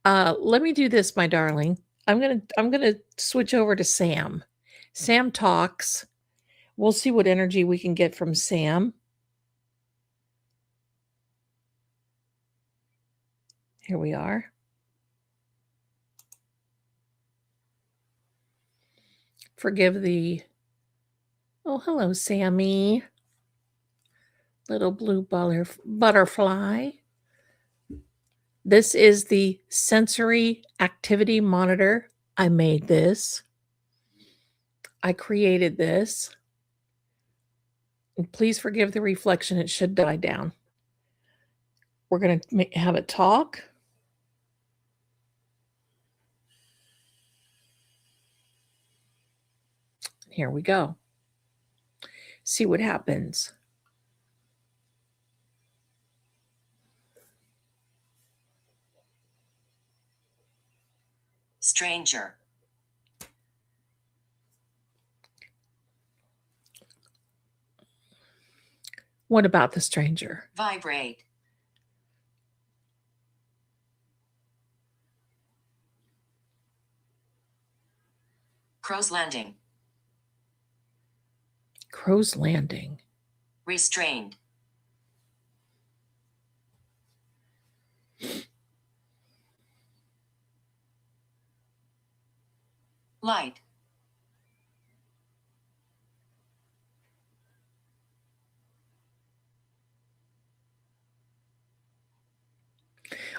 Let me do this, my darling. I'm gonna switch over to Sam. Sam talks. We'll see what energy we can get from Sam. Here we are. Forgive the... Oh, hello, Sammy. Little blue butterfly. This is the sensory activity monitor. I made this. I created this. And please forgive the reflection. It should die down. We're going to have it talk. Here we go. See what happens. Stranger. What about the stranger? Vibrate. Crow's Landing. Crow's Landing. Restrained. Light.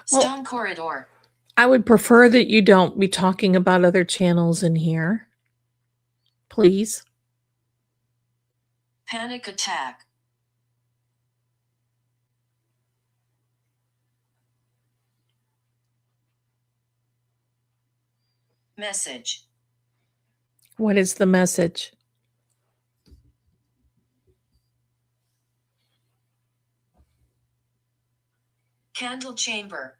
Stone corridor. I would prefer that you don't be talking about other channels in here. Please. Panic attack. Message. What is the message? Candle chamber.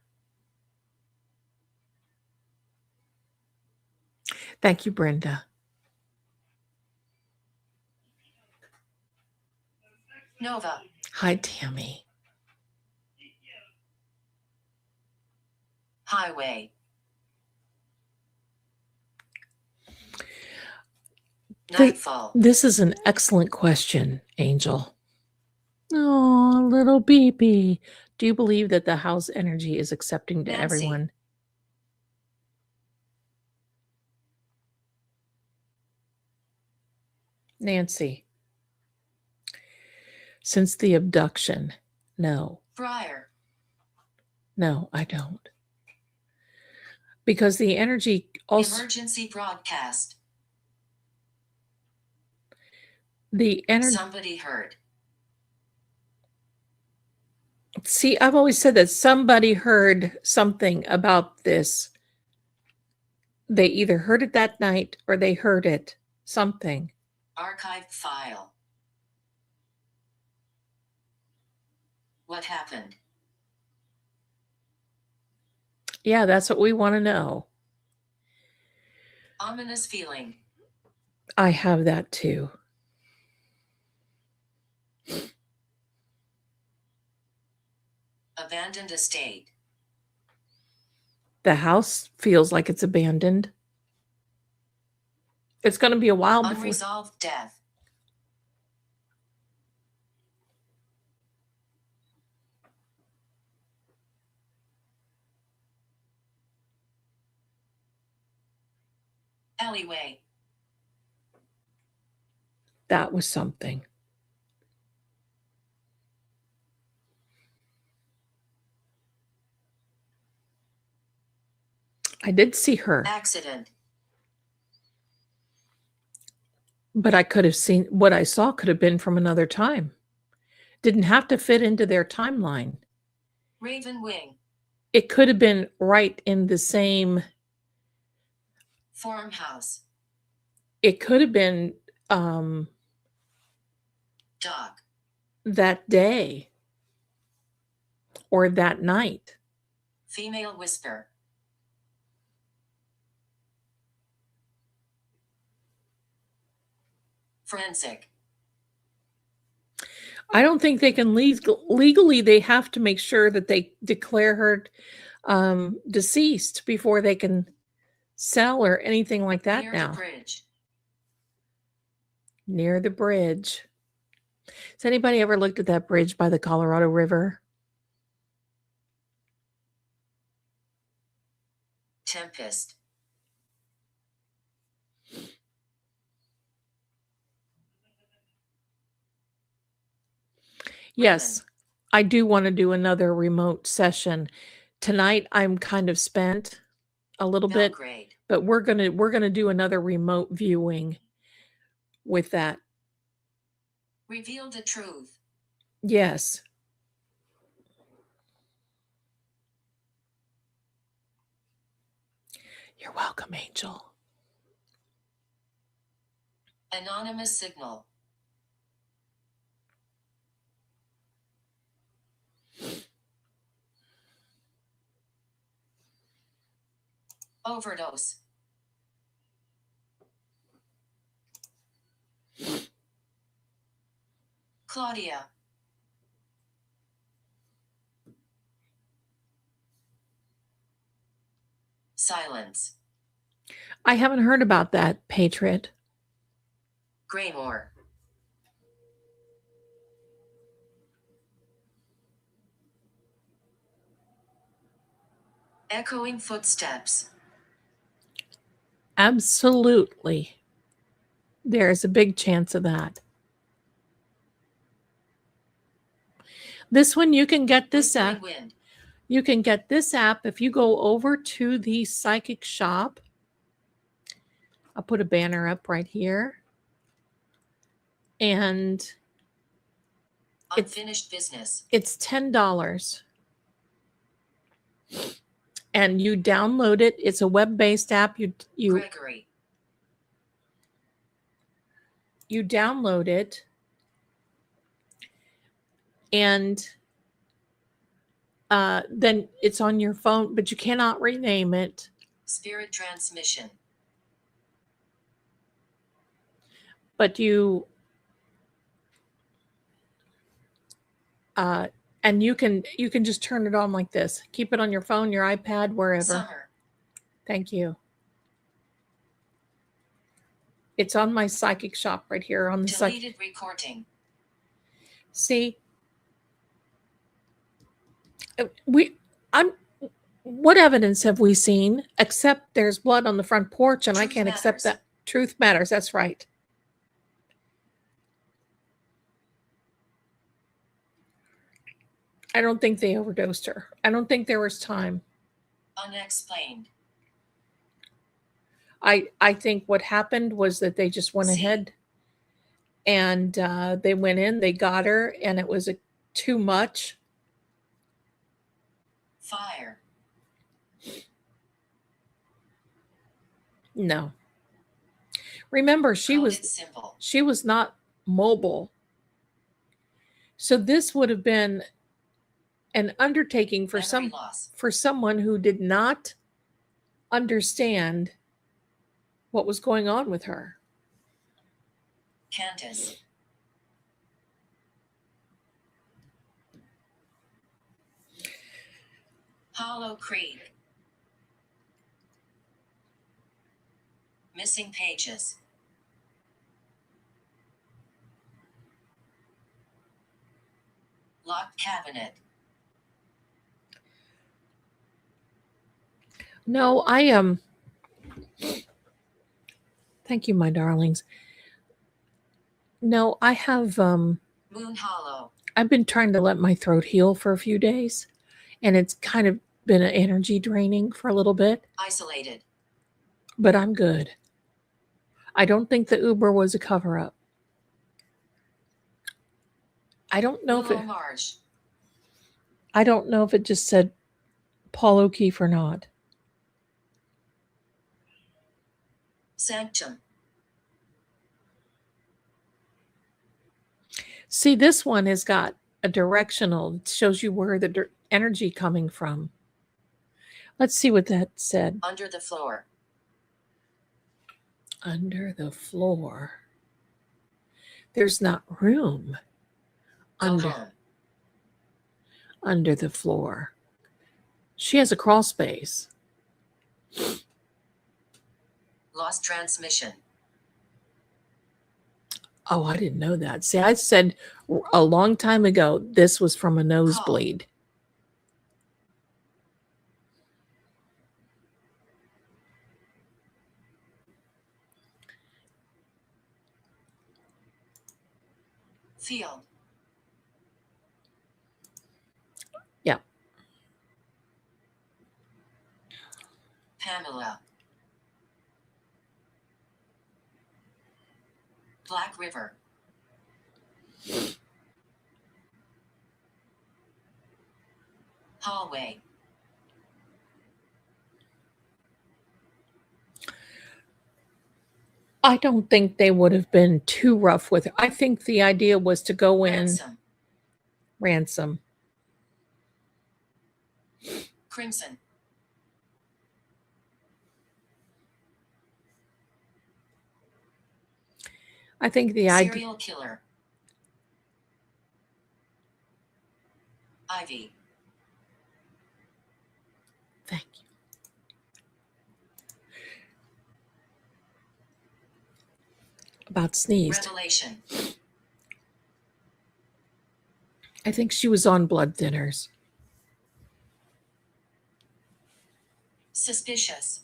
Thank you, Brenda. Nova. Hi, Tammy. Highway. Nightfall. This is an excellent question, Angel. Oh, little BB. Do you believe that the house energy is accepting to Nancy. everyone? Nancy. Since the abduction, no. Friar. No, I don't. Because the energy also... Emergency broadcast. The energy... Somebody heard. See, I've always said that somebody heard something about this. They either heard it that night or they heard it. Something. Archived file. What happened? Yeah, that's what we want to know. Ominous feeling. I have that too. Abandoned estate. The house feels like it's abandoned. It's going to be a while before. Unresolved death. Alleyway. That was something. I did see her, Accident. but I could have seen what I saw could have been from another time. Didn't have to fit into their timeline. Raven wing. It could have been right in the same. Farmhouse. It could have been Dog. that day or that night. Female whisper. Forensic. I don't think they can legally. They have to make sure that they declare her deceased before they can sell or anything like that. Near now. the bridge. Near the bridge. Has anybody ever looked at that bridge by the Colorado River? Tempest. Yes, I do want to do another remote session. Tonight I'm kind of spent a little bit, Belgrade. but we're gonna do another remote viewing with that. Reveal the truth. Yes. You're welcome, Angel. Anonymous signal. Overdose. Claudia. Silence. I haven't heard about that, Patriot. Graymore. Echoing footsteps. Absolutely. There's a big chance of that. This one, you can get this app. Wind. You can get this app if you go over to the Psychic Shop. I'll put a banner up right here. And Unfinished business. It's $10. And you download it. It's a web-based app. You Gregory. You download it. And then it's on your phone, but you cannot rename it. Spirit transmission. But you and you can just turn it on like this. Keep it on your phone, your iPad, wherever. Summer. Thank you. It's on my Psychic Shop right here on the deleted recording. See, what evidence have we seen except there's blood on the front porch and Truth I can't matters. accept that. Truth matters. That's right. I don't think they overdosed her. I don't think there was time. Unexplained. I think what happened was that they just went ahead and they went in, they got her, and it was too much. Fire. No. Remember, she was not mobile. So this would have been an undertaking for someone who did not understand what was going on with her. Candace. Hollow Creek. Missing pages. Locked cabinet. No, thank you, my darlings. No, I have Moon Hollow. I've been trying to let my throat heal for a few days, and it's kind of been an energy draining for a little bit, Isolated. but I'm good. I don't think the Uber was a cover up. I don't know Willow Marsh. if it just said Paul O'Keefe or not. Sanctum. See, this one has got a directional. It shows you where the energy coming from. Let's see what that said. Under the floor. Under the floor. There's not room Go home. under the floor. She has a crawl space. Lost transmission. Oh, I didn't know that. See, I said a long time ago this was from a nosebleed. Field. Yeah. Pamela. Black River. Hallway. I don't think they would have been too rough with it. I think the idea was to go in ransom. Crimson. I think the idea. Serial killer. Ivy. Thank you. About sneezed. Revelation. I think she was on blood thinners. Suspicious.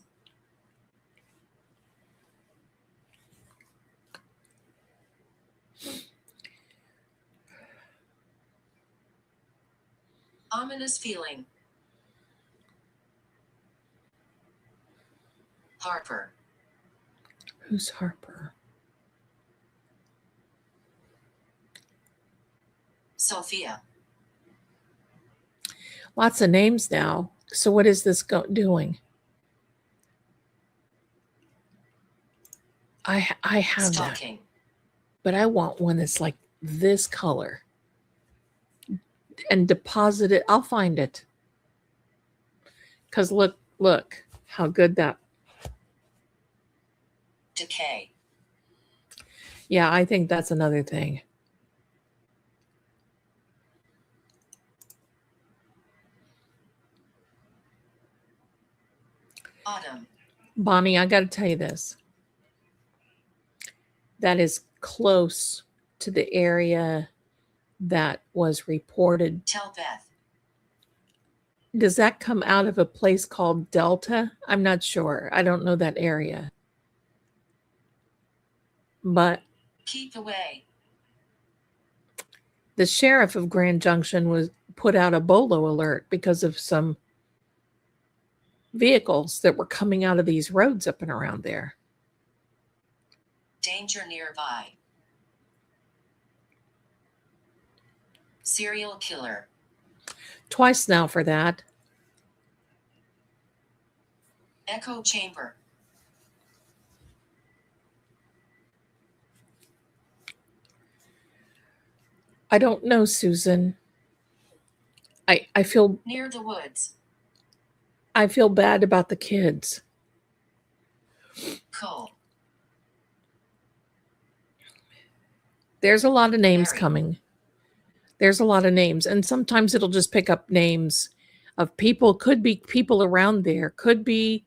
Ominous feeling. Harper. Who's Harper? Sophia. Lots of names now. So what is this doing? I have Stalking. that, but I want one that's like this color and deposit it. I'll find it. Because look how good that. Decay. Yeah, I think that's another thing. Autumn. Bonnie, I got to tell you this. That is close to the area that was reported. Tell Beth. Does that come out of a place called Delta? I'm not sure. I don't know that area. But keep away. The sheriff of Grand Junction was put out a bolo alert because of some vehicles that were coming out of these roads up and around there. Danger nearby. Serial killer. Twice now for that. Echo chamber. I don't know, Susan. I feel near the woods. I feel bad about the kids. Coal. There's a lot of names Very. coming. There's a lot of names. And sometimes it'll just pick up names of people. Could be people around there. Could be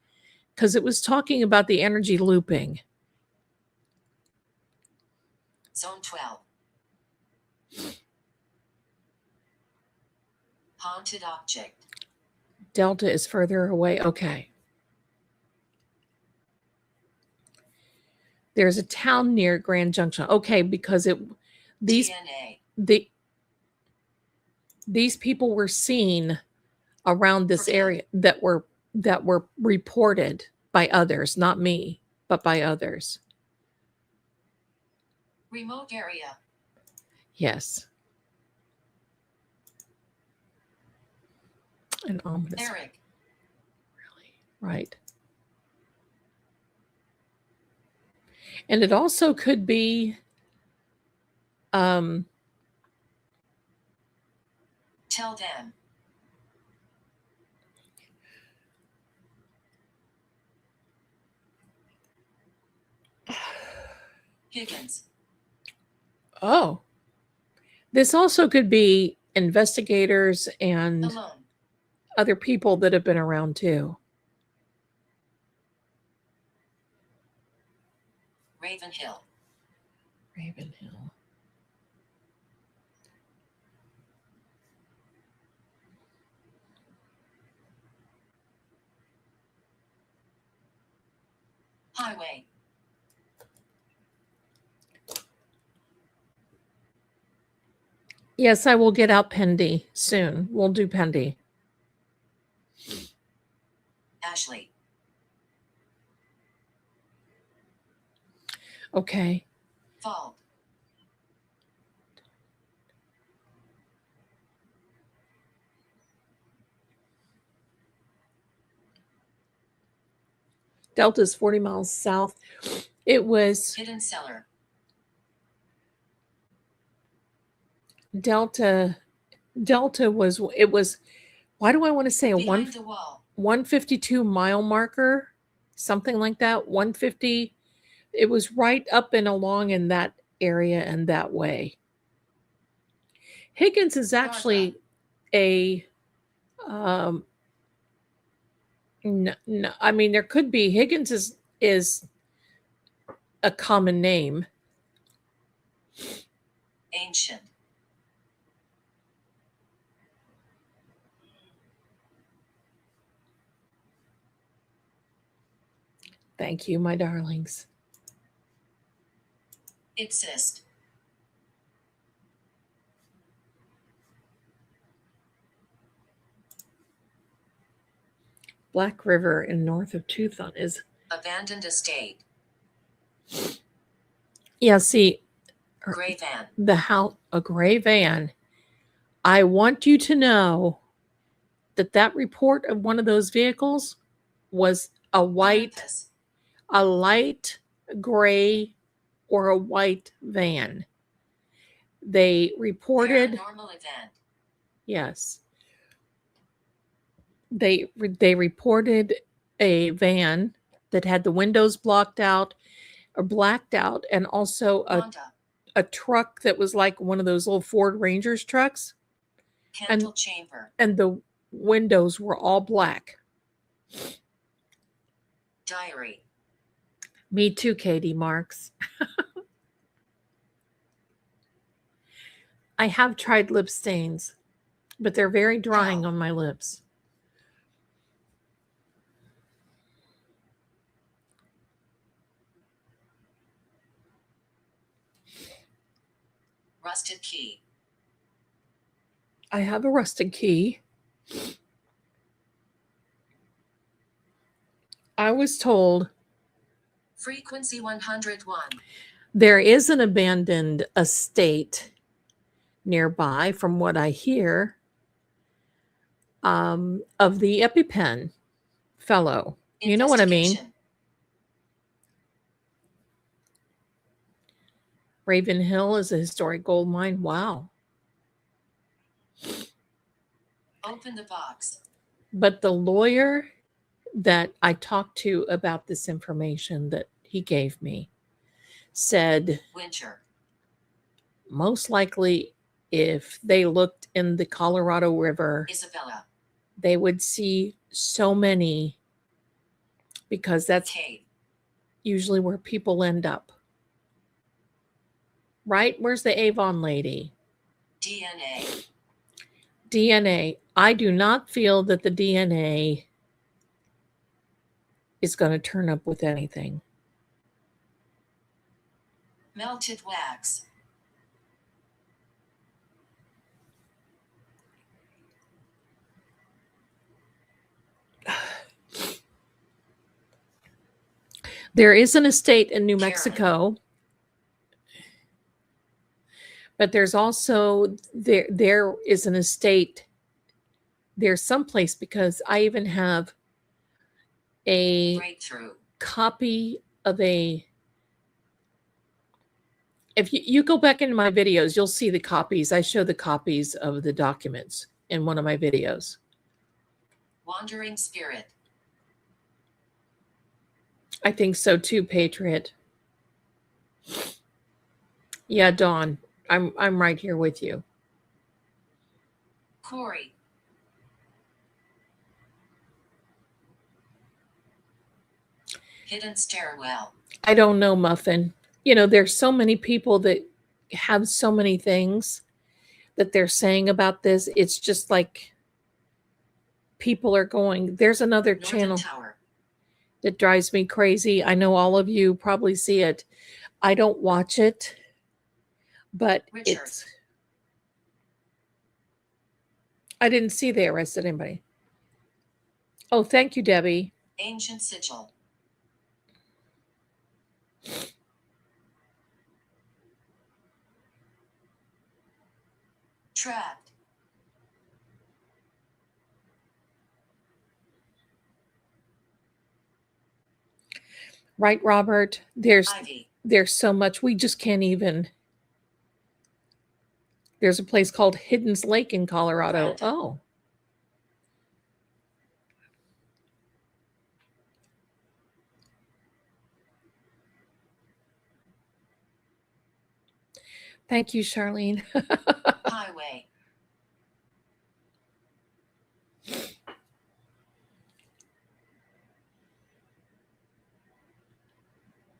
because it was talking about the energy looping. Zone 12. Haunted object. Delta is further away. Okay. There's a town near Grand Junction. Okay, because these DNA. these people were seen around this Forbid. area that were reported by others, not me, but by others. Remote area. Yes. An ominous. Eric. Really? Right. And it also could be Tell them. Higgins. oh. This also could be investigators and Alone. other people that have been around too. Ravenhill. Ravenhill. Highway. Yes, I will get out Pendy soon. We'll do Pendy. Ashley. Okay. Fault. Delta is 40 miles south. It was Hidden cellar. Delta was why do I want to say a Behind the wall. 152 mile marker, something like that. 150. It was right up and along in that area and that way. Higgins is actually a no, I mean there could be. Higgins is a common name. Ancient. Thank you, my darlings. Exist. Black River in north of Tucson is Abandoned estate. yeah. See, Gray van. the house, a gray van. I want you to know that report of one of those vehicles was a Olympus. light gray or a white van. They reported Paranormal event. yes. They reported a van that had the windows blocked out or blacked out, and also Honda. a truck that was like one of those little Ford Rangers trucks, Candle chamber. and the windows were all black. Diary. Me too, Katie Marks. I have tried lip stains, but they're very drying on my lips. Rusted key. I have a rusted key. I was told Frequency 101. there is an abandoned estate nearby, from what I hear, of the EpiPen fellow. You know what I mean? Raven Hill is a historic gold mine. Wow. Open the box. But the lawyer that I talked to about this information that he gave me said Winter. most likely, if they looked in the Colorado River, Isabella. they would see so many, because that's Kate. usually where people end up. Right? Where's the Avon lady? DNA. DNA. I do not feel that the DNA is going to turn up with anything. Melted wax. There is an estate in New Karen. Mexico, but there's also there is an estate. There's someplace, because I even have a Breakthrough. copy of a. If you go back into my videos, you'll see the copies. I show the copies of the documents in one of my videos. Wandering spirit. I think so too, Patriot. Yeah, Dawn, I'm right here with you. Corey. Hidden stairwell. I don't know, Muffin. There's so many people that have so many things that they're saying about this. It's just like people are going. There's another Northern channel Tower. that drives me crazy. I know all of you probably see it. I don't watch it, but Richard. I didn't see they arrested anybody. Oh, thank you, Debbie. Ancient sigil. Trapped. Right, Robert? There's Ivy. so much. We just can't even. There's a place called Hidden's Lake in Colorado. Brandon. Oh. Thank you, Charlene. Highway.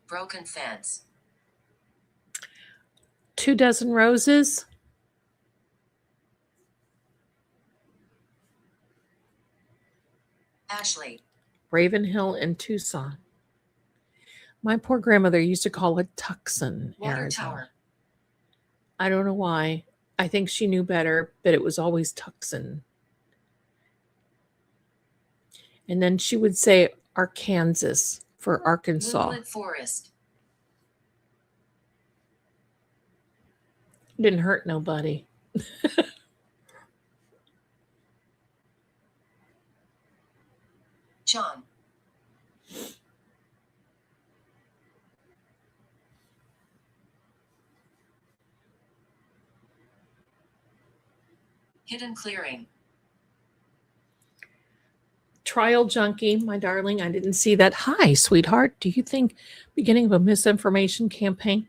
Broken fence. 24 Roses. Ashley. Ravenhill and Tucson. My poor grandmother used to call it Tucson, Water Arizona. tower. I don't know why. I think she knew better, but it was always Tucson. And then she would say Arkansas for Arkansas. Moonlit forest. Didn't hurt nobody. John. Hidden clearing. Trial junkie, my darling. I didn't see that. Hi, sweetheart. Do you think beginning of a misinformation campaign?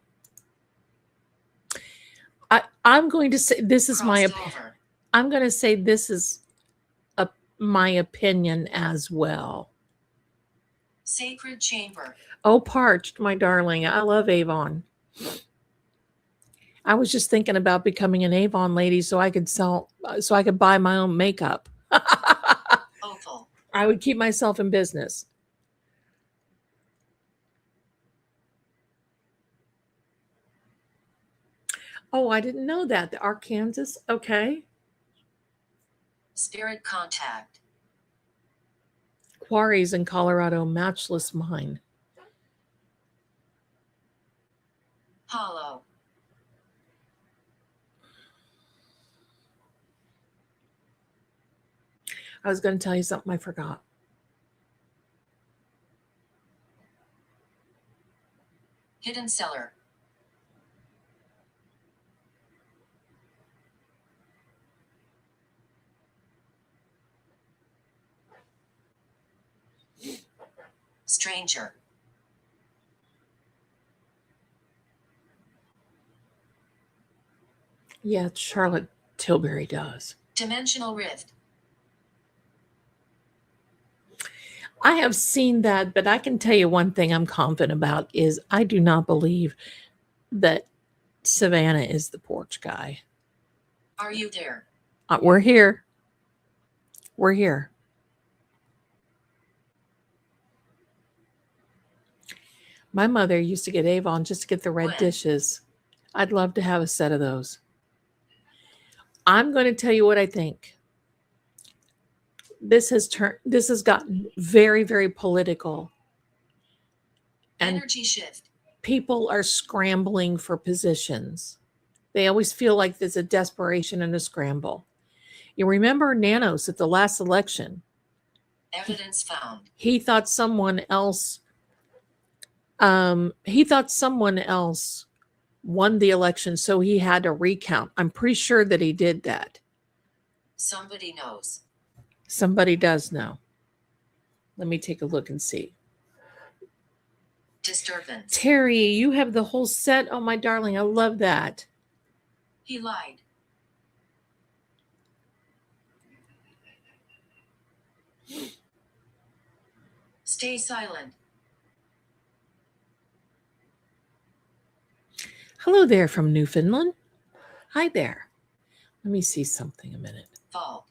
I'm going to say this is my opinion. I'm going to say this is my opinion as well. Sacred chamber. Oh, Parched, my darling. I love Avon. I was just thinking about becoming an Avon lady so I could buy my own makeup. Opal. I would keep myself in business. Oh, I didn't know that. The Arkansas. Okay. Spirit contact. Quarries in Colorado, matchless mine. Hollow. I was going to tell you something I forgot. Hidden cellar. Stranger. Yeah, Charlotte Tilbury does. Dimensional rift. I have seen that, but I can tell you one thing I'm confident about is I do not believe that Savannah is the porch guy. Are you there? We're here. We're here. My mother used to get Avon just to get the red When? dishes. I'd love to have a set of those. I'm going to tell you what I think. This has gotten very, very political. And Energy shift. people are scrambling for positions. They always feel like there's a desperation and a scramble. You remember Nanos at the last election? Evidence found. He thought someone else won the election, so he had to recount. I'm pretty sure that he did that. Somebody knows. Somebody does know. Let me take a look and see. Disturbance. Terry, you have the whole set. Oh, my darling, I love that. He lied. Stay silent. Hello there from Newfoundland. Hi there. Let me see something a minute. Fall.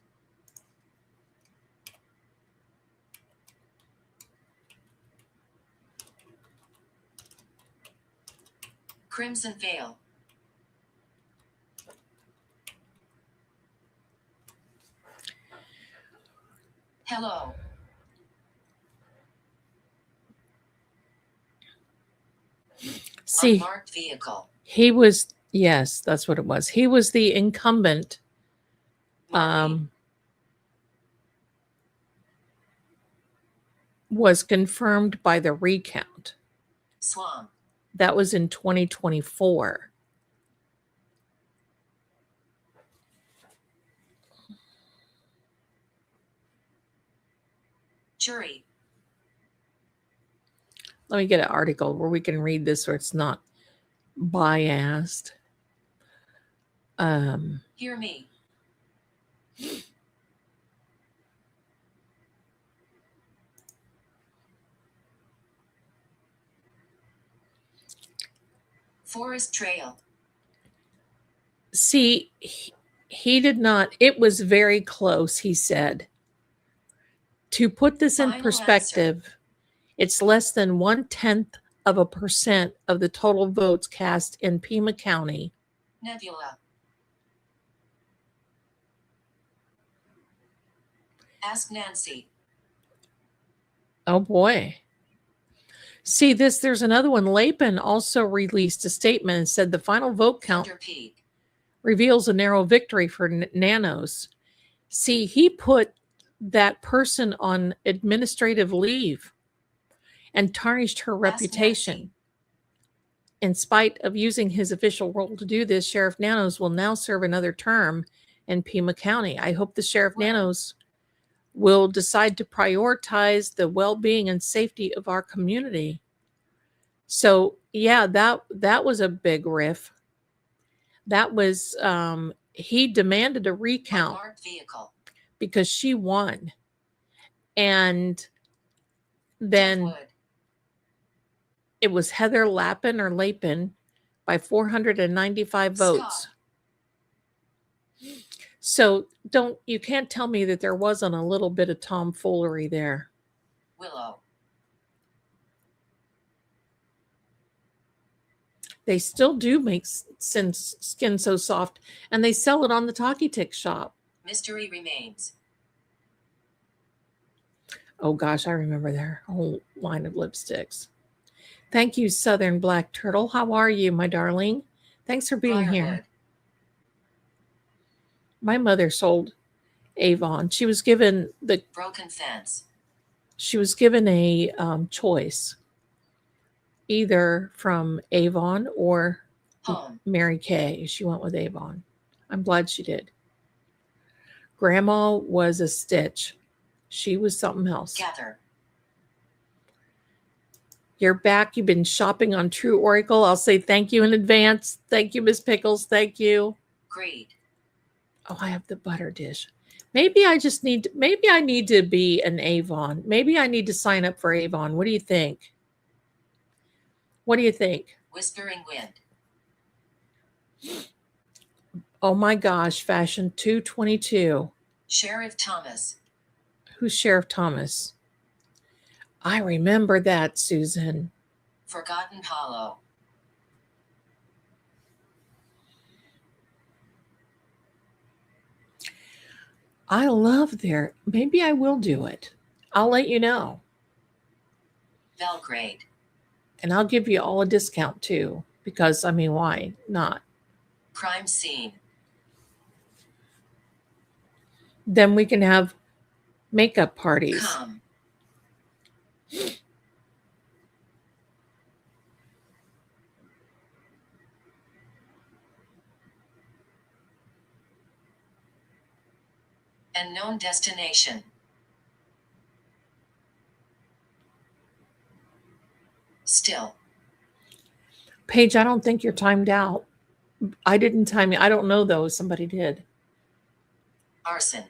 Crimson veil. Hello. See, Unmarked vehicle. he was, yes, that's what it was. He was the incumbent. Was confirmed by the recount. Swamp. That was in 2024. Jury. Let me get an article where we can read this so it's not biased. Hear me. Forest trail. See, he did not, it was very close, he said. To put this in Final perspective, answer. it's less than 0.1% of the total votes cast in Pima County. Nebula. Ask Nancy. Oh boy. See this, there's another one. Lapin also released a statement and said the final vote count Thunder Peak. reveals a narrow victory for Nanos. See, he put that person on administrative leave and tarnished her reputation. In spite of using his official role to do this, Sheriff Nanos will now serve another term in Pima County. I hope the Sheriff Nanos will decide to prioritize the well-being and safety of our community. So, yeah, that was a big riff. That was he demanded a recount because she won. And then Deadwood. It was Heather Lapin by 495 votes. So you can't tell me that there wasn't a little bit of tomfoolery there. Willow. They still do make Skin So Soft, and they sell it on the Talkie Tick shop. Mystery remains. Oh gosh, I remember their whole line of lipsticks. Thank you, Southern Black Turtle. How are you, my darling? Thanks for being here. My mother sold Avon. She was given the broken fence. She was given a choice, either from Avon or Mary Kay. She went with Avon. I'm glad she did. Grandma was a stitch. She was something else. Gather. You're back. You've been shopping on True Oracle. I'll say thank you in advance. Thank you, Miss Pickles. Thank you. Great. Oh, I have the butter dish. Maybe I need to be an Avon. Maybe I need to sign up for Avon. What do you think? What do you think? Whispering Wind. Oh my gosh, Fashion 222. Sheriff Thomas. Who's Sheriff Thomas? I remember that, Susan. Forgotten Hollow. I love their. Maybe I will do it. I'll let you know. Belgrade. And I'll give you all a discount too. Because, I mean, why not? Crime Scene. Then we can have makeup parties. Come. Unknown Destination. Still. Paige, I don't think you're timed out. I didn't time you. I don't know though. Somebody did. Arson.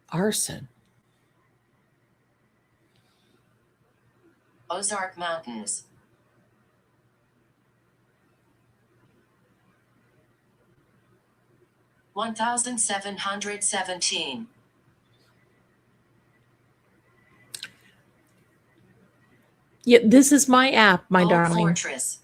Arson. Ozark Mountains. $1,717. Yeah, this is my app, my Old darling. Fortress.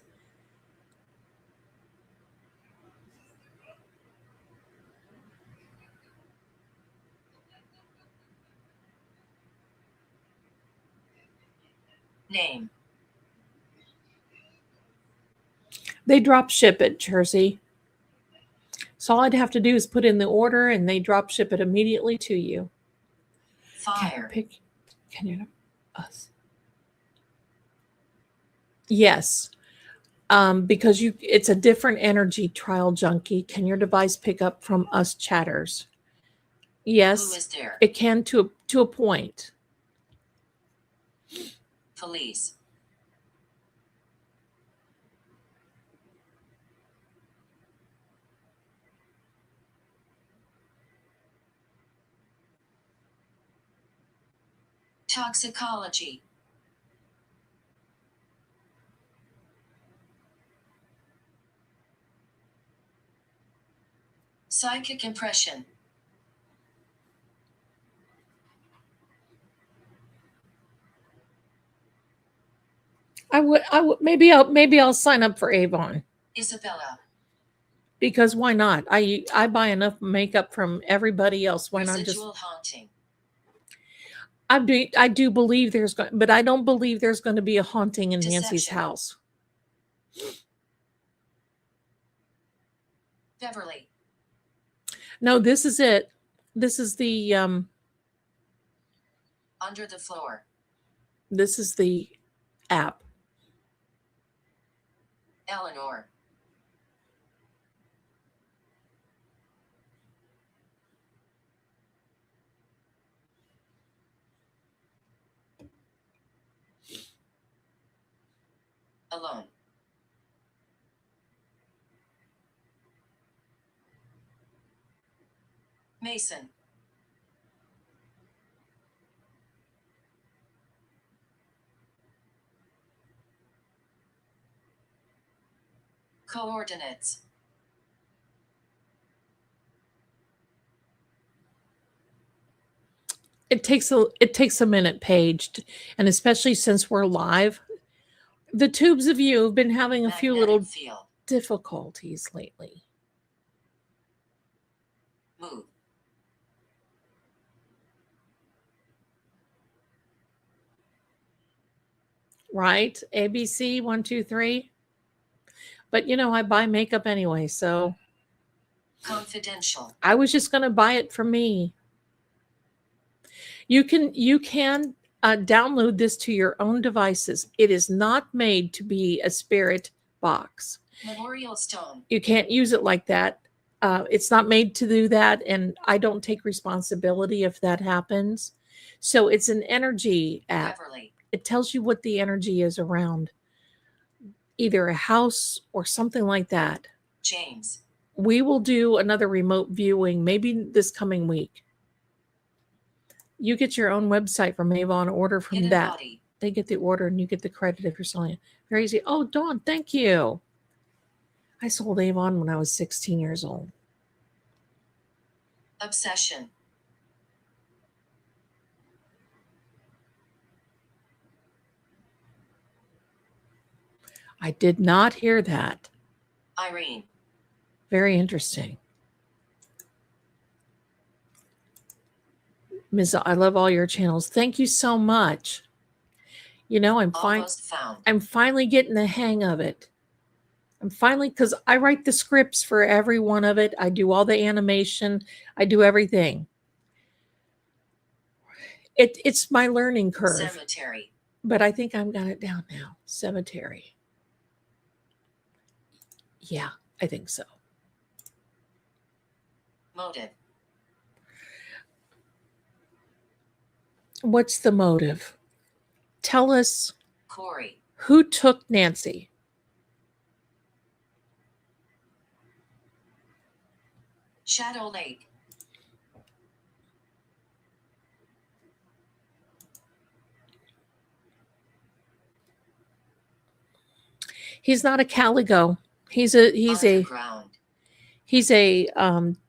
Name. They drop ship it, Jersey. So all I'd have to do is put in the order and they drop ship it immediately to you. Fire. Can you us? Yes. Because it's a different energy, trial junkie. Can your device pick up from us chatters? Yes. Who is there? It can to a point. Police. Toxicology. Psychic impression. I would maybe I'll sign up for Avon. Isabella. Because why not? I buy enough makeup from everybody else. Why not just Residual haunting. I do believe but I don't believe there's going to be a haunting in Nancy's Deception. house. Beverly. No, this is it. This is the Under the floor. this is the app. Eleanor. Alone. Mason. Coordinates. It takes a minute, Paige, and especially since we're live, the tubes of you have been having a few Magnetic little field. difficulties lately. Move. Right? ABC 123. But I buy makeup anyway, so Confidential. I was just going to buy it for me. You can download this to your own devices. It is not made to be a spirit box. Memorial stone. You can't use it like that. It's not made to do that, and I don't take responsibility if that happens. So it's an energy app. Beverly. It tells you what the energy is around either a house or something like that. James. We will do another remote viewing maybe this coming week. You get your own website from Avon, order from Hidden that. body. They get the order and you get the credit if you're selling it. Very easy. Oh, Dawn, thank you. I sold Avon when I was 16 years old. Obsession. I did not hear that. Irene. Very interesting. Ms. I love all your channels. Thank you so much. You know, I'm finally getting the hang of it. I'm finally, because I write the scripts for every one of it. I do all the animation. I do everything. It's my learning curve. Cemetery. But I think I've got it down now. Cemetery. Yeah, I think so. Motive. What's the motive? Tell us. Corey. Who took Nancy? Shadow Lake. He's not a calico. He's a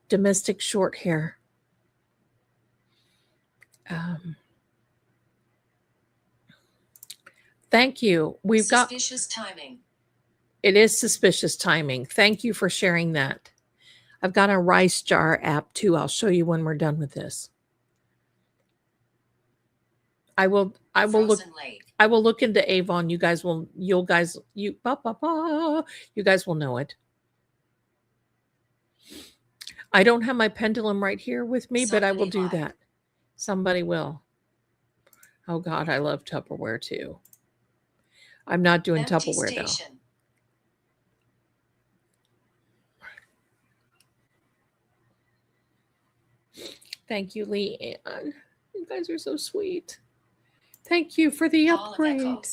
domestic short hair. Thank you. We've got suspicious timing. It is suspicious timing. Thank you for sharing that. I've got a rice jar app too. I'll show you when we're done with this. I will look into Avon. You guys will know it. I don't have my pendulum right here with me, but I will do that. Somebody will. Oh God, I love Tupperware too. I'm not doing Tupperware though. Thank you, Leanne. You guys are so sweet. Thank you for the upgrade.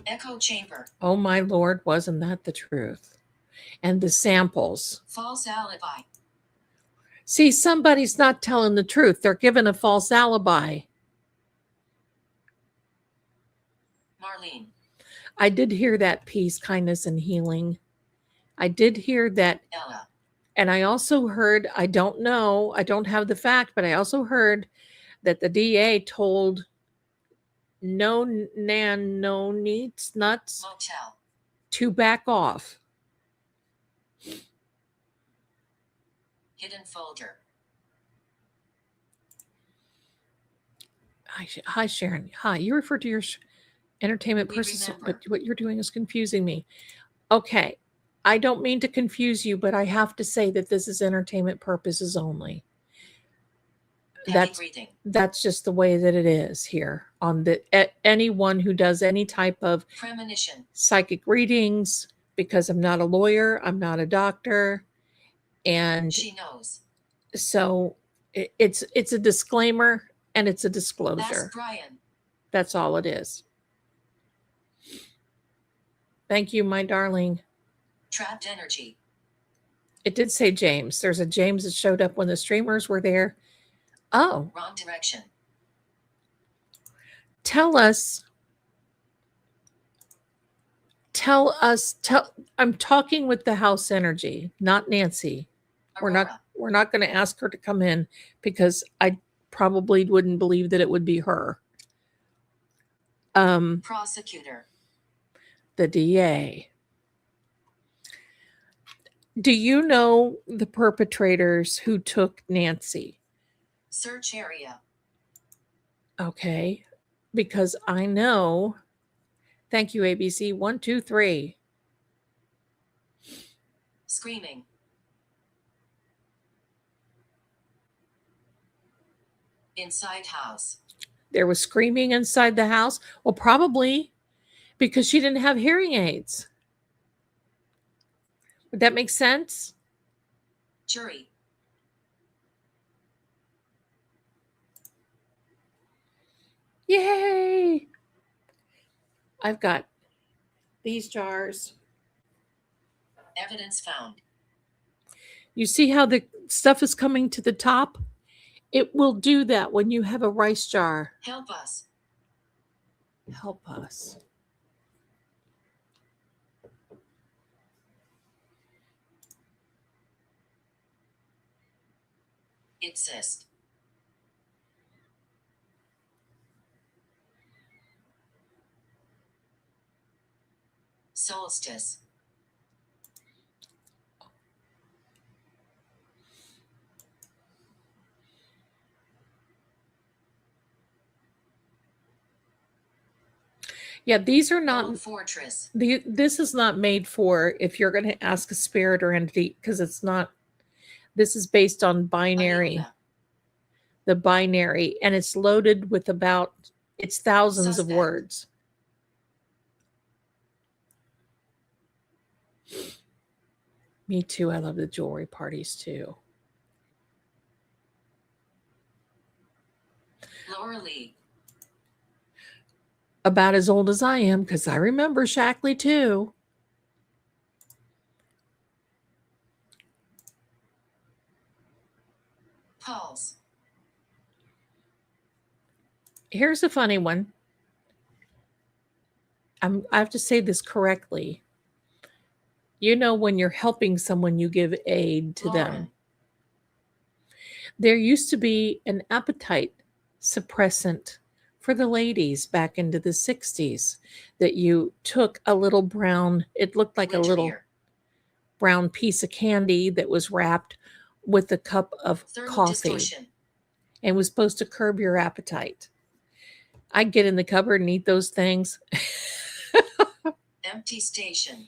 Echo chamber. Oh my Lord, wasn't that the truth? And the samples. False alibi. See, somebody's not telling the truth. They're given a false alibi. Marlene. I did hear that piece, kindness and healing. I did hear that. Ella. And I also heard, I don't know, I don't have the fact, but I also heard that the DA told no needs nuts Motel. to back off. Hidden folder. Hi, Sharon. Hi, you refer to your entertainment person, but what you're doing is confusing me. Okay, I don't mean to confuse you, but I have to say that this is entertainment purposes only. That's just the way that it is here on anyone who does any type of premonition, psychic readings, because I'm not a lawyer, I'm not a doctor, and she knows. So it's a disclaimer and it's a disclosure. That's Brian. That's all it is. Thank you, my darling. Trapped energy. It did say James. There's a James that showed up when the streamers were there. Oh. Wrong direction. Tell us. I'm talking with the house energy, not Nancy. Aurora. We're not going to ask her to come in because I probably wouldn't believe that it would be her. Prosecutor. The DA. Do you know the perpetrators who took Nancy? Search area. Okay, because I know. Thank you, ABC. 1, 2, 3. Screaming. Inside house. There was screaming inside the house. Well, probably because she didn't have hearing aids. Would that make sense? Jury. Yay! I've got these jars. Evidence found. You see how the stuff is coming to the top? It will do that when you have a rice jar. Help us. Help us. Exist. Solstice. Yeah, these are not. Old fortress. This is not made for if you're going to ask a spirit or entity, because it's not. This is based on binary. Amelia. The binary, and it's loaded with it's thousands of Suspect. words. Me too. I love the jewelry parties too. Lower League. About as old as I am, because I remember Shackley too. Pulse. Here's a funny one. I have to say this correctly. You know, when you're helping someone, you give aid to Lauren. them. There used to be an appetite suppressant for the ladies back into the 60s that you took a little brown, it looked like a little Wintermere. brown piece of candy that was wrapped with a cup of Thermal coffee distortion. and was supposed to curb your appetite. I'd get in the cupboard and eat those things. Empty station.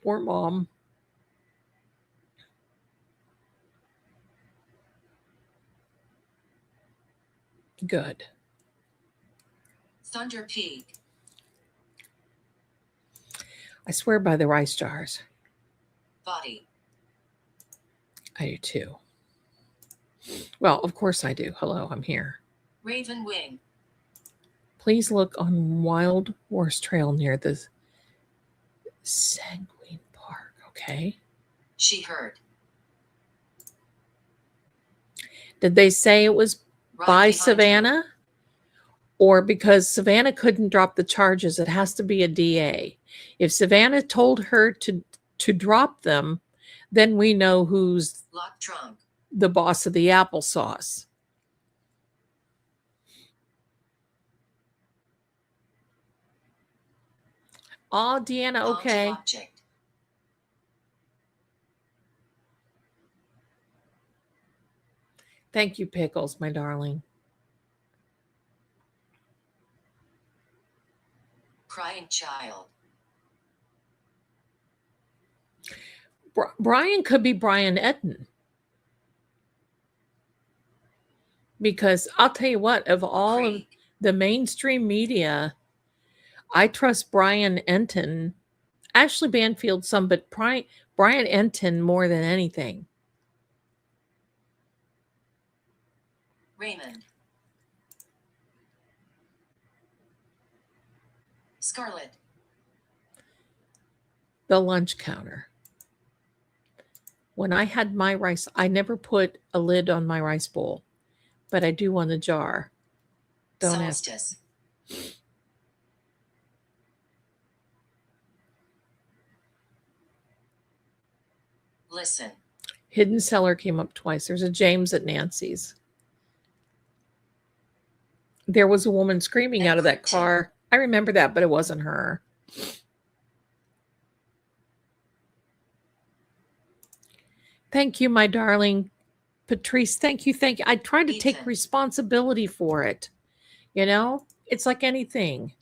Poor mom. Good. Thunder Peak. I swear by the rice jars. Body. I do too. Well, of course I do. Hello, I'm here. Raven Wing. Please look on Wild Horse Trail near the Sanguine Park, okay? She heard. Did they say it was Right by behind Savannah? Or because Savannah couldn't drop the charges, it has to be a DA. If Savannah told her to drop them, then we know who's you. Locked trunk. the boss of the applesauce. Oh, Deanna, Palm to okay. object. Thank you, Pickles, my darling. Crying child. Brian could be Brian Etten. Because I'll tell you what, of all of Creek. the mainstream media, I trust Brian Enton, Ashley Banfield some, but Brian Enton more than anything. Raymond. Scarlet. The lunch counter. When I had my rice, I never put a lid on my rice bowl, but I do on the jar. Don't ask. Solstice. Listen. Hidden Cellar came up twice. There's a James at Nancy's. There was a woman screaming out of that car. I remember that, but it wasn't her. Thank you, my darling. Patrice, thank you. Thank you. I tried to take Ethan. responsibility for it. You know, it's like anything.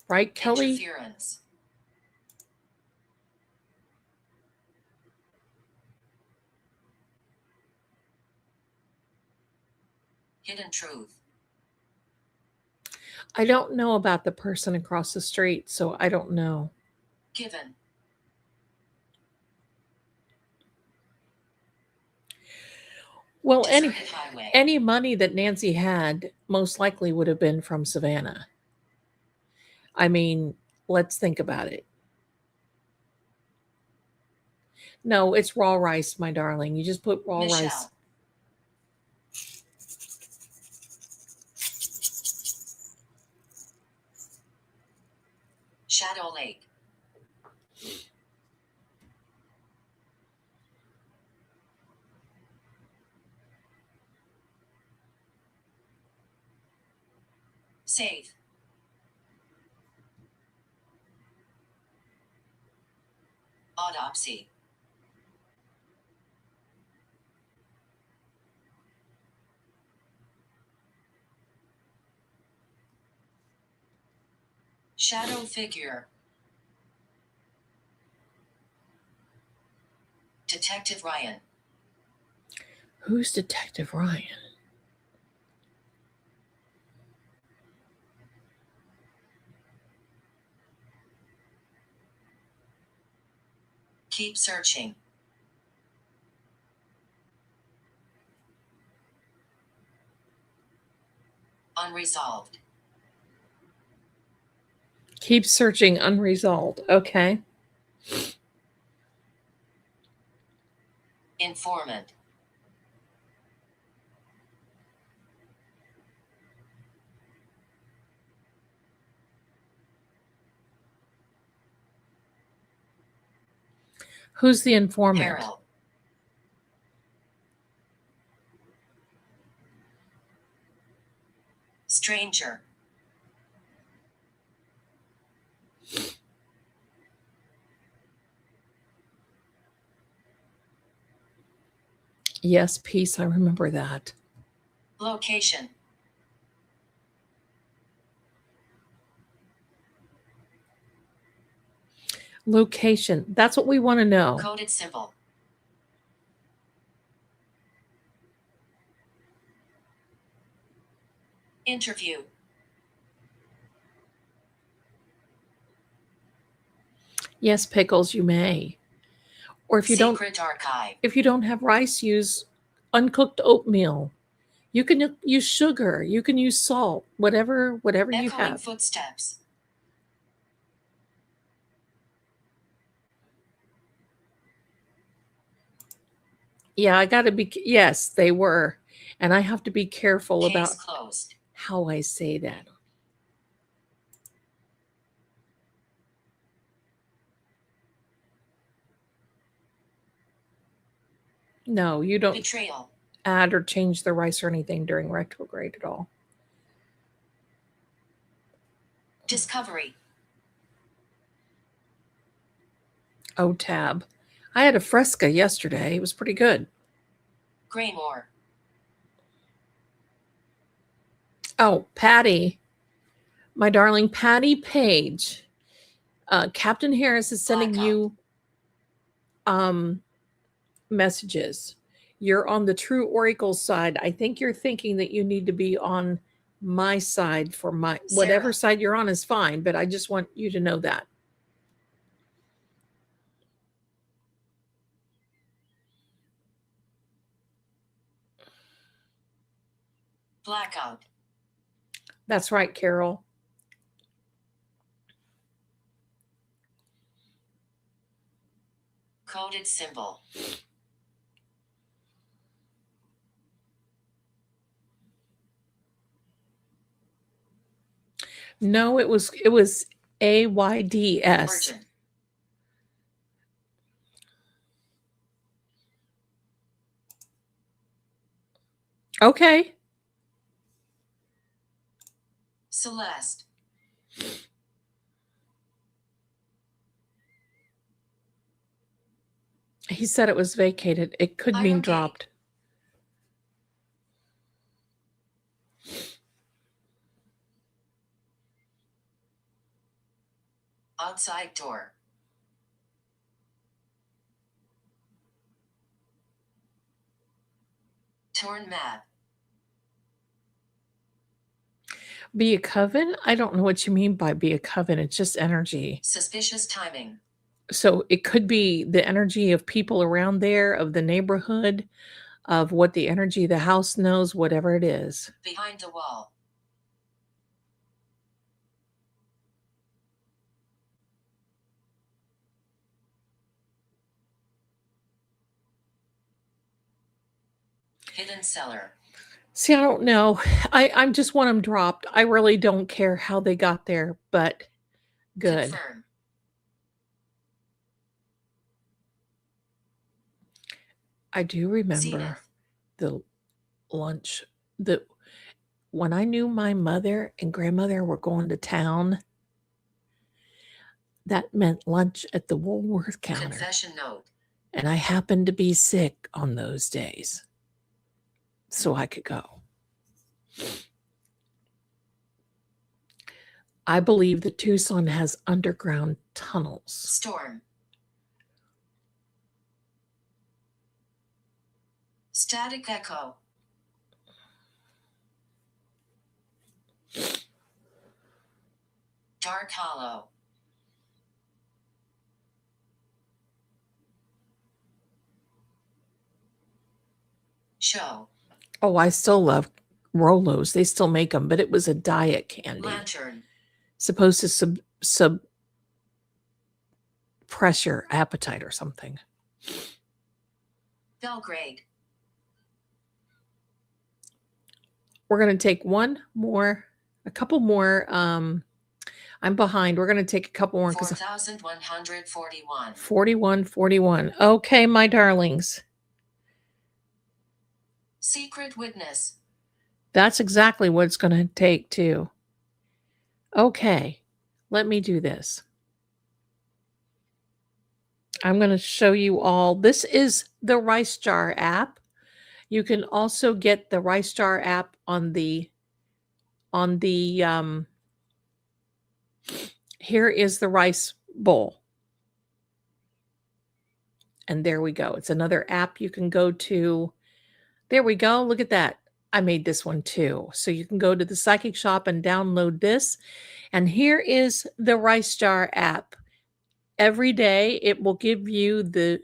Right, Kelly? Interference. Hidden truth. I don't know about the person across the street, so I don't know. Given. Well, Deserted highway. any money that Nancy had most likely would have been from Savannah. I mean, let's think about it. No, it's raw rice, my darling. You just put raw rice. Michelle. Shadow Lake. Save. Autopsy. Shadow figure. Detective Ryan. Who's Detective Ryan? Keep searching. Unresolved. Keep searching unresolved. Okay. Informant. Who's the informant? Peril. Stranger. Yes, peace. I remember that. Location. Location. That's what we want to know. Coded symbol. Interview. Yes, pickles, you may. Or if you Secret archive. if you don't have rice, use uncooked oatmeal. You can use sugar, you can use salt, whatever you Echoing have. footsteps. Yeah, I got to be yes, they were. And I have to be careful Case about closed. how I say that. No, you don't Betrayal. add or change the rice or anything during retrograde at all. Discovery. Oh, tab. I had a fresca yesterday. It was pretty good. Graymore. Oh, Patty. My darling Patty Page. Captain Harris is sending Blackout. you messages. You're on the true oracle side. I think you're thinking that you need to be on my side for my whatever Sarah. side you're on is fine, but I just want you to know that. Blackout. That's right, Carol. Coded symbol. No, it was AYDS. Urgent. Okay. Celeste. He said it was vacated. It could mean Iron Gate. dropped. Outside door. Torn map. Be a coven? I don't know what you mean by be a coven. It's just energy. Suspicious timing. So it could be the energy of people around there, of the neighborhood, of what the energy of the house knows, whatever it is. Behind the wall. Hidden cellar. See, I don't know. I just want them dropped. I really don't care how they got there, but good. Confirm. I do remember Zenith. the lunch, when I knew my mother and grandmother were going to town, that meant lunch at the Woolworth counter. Confession note. And I happened to be sick on those days, so I could go. I believe that Tucson has underground tunnels. Storm. Static echo. Dark hollow. Show. Oh, I still love Rolos. They still make them, but it was a diet candy. Lantern. Supposed to suppress your appetite or something. Belgrade. We're going to take a couple more. I'm behind. We're going to take a couple more. 4,141. 41. Okay, my darlings. Secret witness. That's exactly what it's going to take, too. Okay, let me do this. I'm going to show you all. This is the Rice Jar app. You can also get the Rice Jar app on the here is the rice bowl. And there we go. It's another app you can go to. There we go. Look at that. I made this one too. So you can go to the Psychic Shop and download this. And here is the Rice Jar app. Every day it will give you the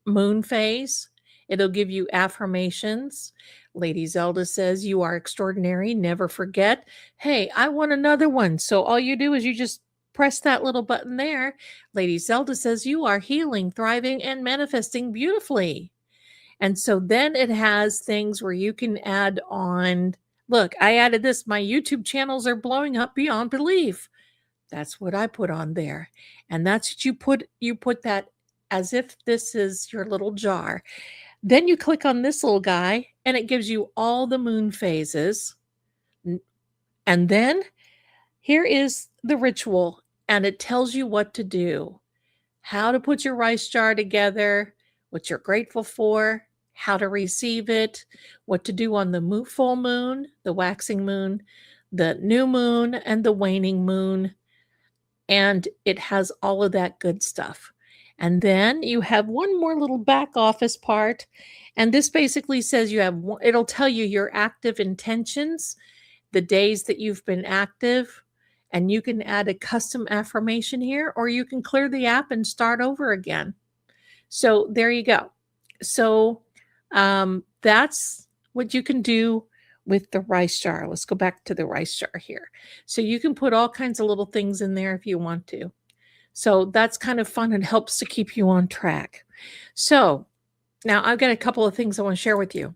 moon phase. It'll give you affirmations. Lady Zelda says, you are extraordinary. Never forget. Hey, I want another one. So all you do is you just press that little button there. Lady Zelda says, you are healing, thriving, and manifesting beautifully. And so then it has things where you can add on. Look, I added this. My YouTube channels are blowing up beyond belief. That's what I put on there. And that's what you put that as if this is your little jar. Then you click on this little guy and it gives you all the moon phases. And then here is the ritual and it tells you what to do, how to put your rice jar together, what you're grateful for, how to receive it, what to do on the full moon, the waxing moon, the new moon, and the waning moon. And it has all of that good stuff. And then you have one more little back office part. And this basically says it'll tell you your active intentions, the days that you've been active, and you can add a custom affirmation here, or you can clear the app and start over again. So there you go. So that's what you can do with the rice jar. Let's go back to the rice jar here. So you can put all kinds of little things in there if you want to. So that's kind of fun and helps to keep you on track. So now I've got a couple of things I want to share with you.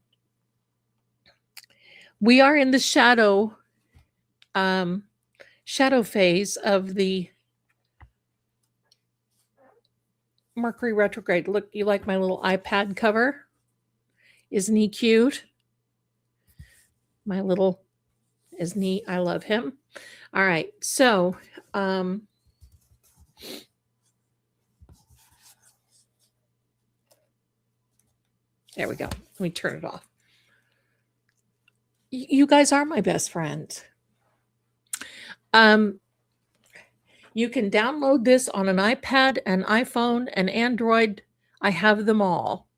We are in the shadow phase of the Mercury retrograde. Look, you like my little iPad cover? Isn't he cute? Isn't he? I love him. All right. So, there we go. Let me turn it off. You guys are my best friends. You can download this on an iPad, an iPhone, an Android. I have them all.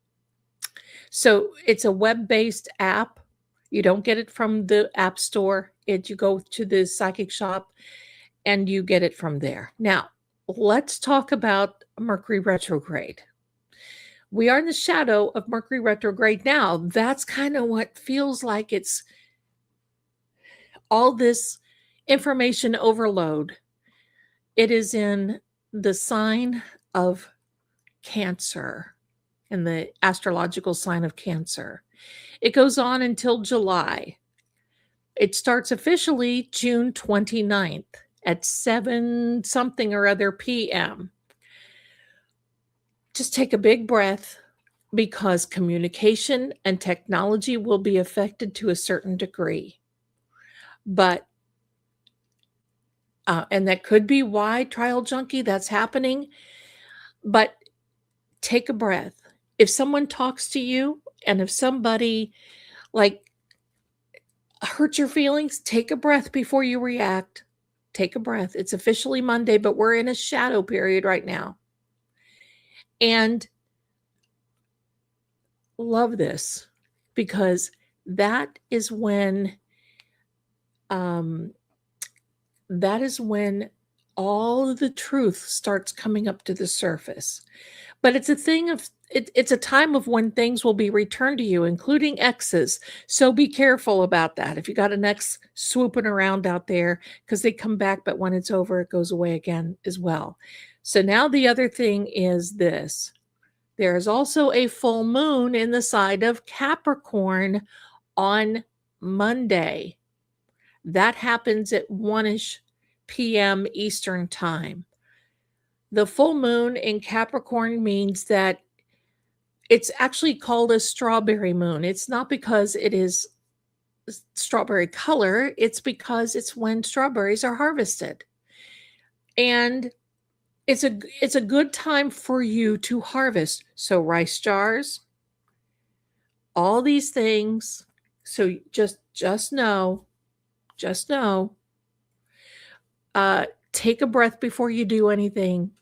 So it's a web-based app. You don't get it from the App Store. You go to the Psychic Shop and you get it from there. Now, let's talk about Mercury retrograde. We are in the shadow of Mercury retrograde now. That's kind of what feels like it's all this information overload. It is in the sign of Cancer, in the astrological sign of Cancer. It goes on until July. It starts officially June 29th at 7 something or other p.m. Just take a big breath because communication and technology will be affected to a certain degree. But and that could be why Trial Junkie that's happening. But take a breath. If someone talks to you and if somebody like hurts your feelings, take a breath before you react. Take a breath. It's officially Monday, but we're in a shadow period right now. And love this because that is when all of the truth starts coming up to the surface. But it's a thing of it's a time of when things will be returned to you, including exes. So be careful about that. If you got an ex swooping around out there, because they come back, but when it's over, it goes away again as well. So now the other thing is this. There is also a full moon in the side of Capricorn on Monday. That happens at 1-ish p.m. Eastern time. The full moon in Capricorn means that it's actually called a strawberry moon. It's not because it is strawberry color, it's because it's when strawberries are harvested. And it's a good time for you to harvest. So rice jars, all these things. So just know, take a breath before you do anything.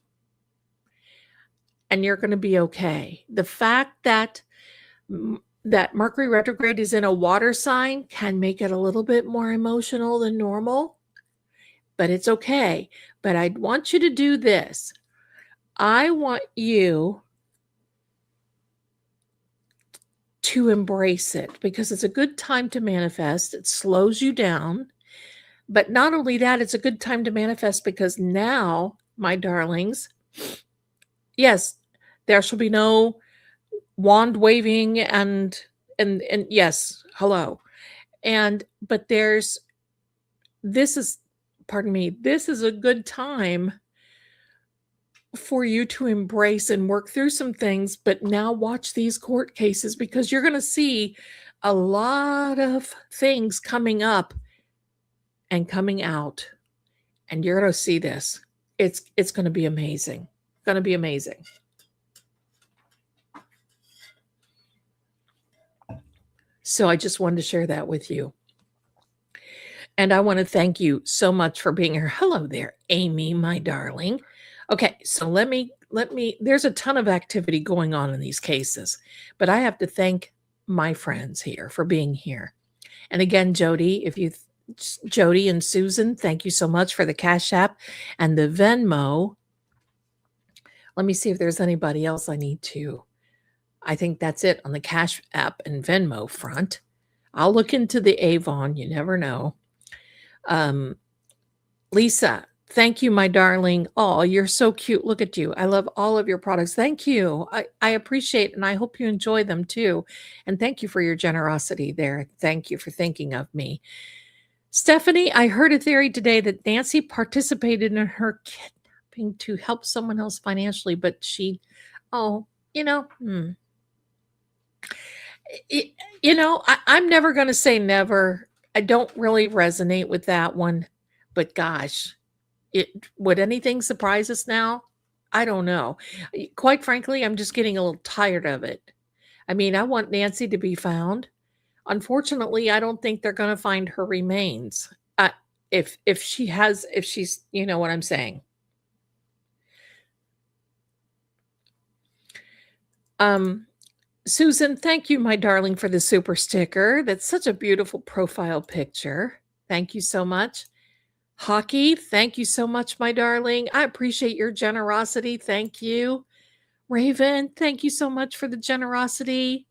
And you're going to be okay. The fact that Mercury retrograde is in a water sign can make it a little bit more emotional than normal, but it's okay. But I want you to do this. I want you to embrace it because it's a good time to manifest. It slows you down. But not only that, it's a good time to manifest because now, my darlings, yes, there shall be no wand waving and yes, hello. But this is a good time for you to embrace and work through some things, but now watch these court cases because you're going to see a lot of things coming up and coming out, and you're going to see this. It's going to be amazing. Going to be amazing. So I just wanted to share that with you. And I want to thank you so much for being here. Hello there, Amy, my darling. Okay, so let me there's a ton of activity going on in these cases, but I have to thank my friends here for being here. And again, Jody and Susan, thank you so much for the Cash App and the Venmo. Let me see if there's anybody else I need to. I think that's it on the Cash App and Venmo front. I'll look into the Avon, you never know. Lisa, thank you, my darling. Oh, you're so cute. Look at you. I love all of your products. Thank you. I appreciate and I hope you enjoy them too. And thank you for your generosity there. Thank you for thinking of me. Stephanie, I heard a theory today that Nancy participated in her kidnapping to help someone else financially, but I'm never going to say never. I don't really resonate with that one, but gosh, would anything surprise us now? I don't know. Quite frankly, I'm just getting a little tired of it. I mean, I want Nancy to be found. Unfortunately, I don't think they're going to find her remains. If she's, you know what I'm saying. Susan, thank you, my darling, for the super sticker. That's such a beautiful profile picture. Thank you so much. Hockey, thank you so much, my darling. I appreciate your generosity. Thank you. Raven, thank you so much for the generosity.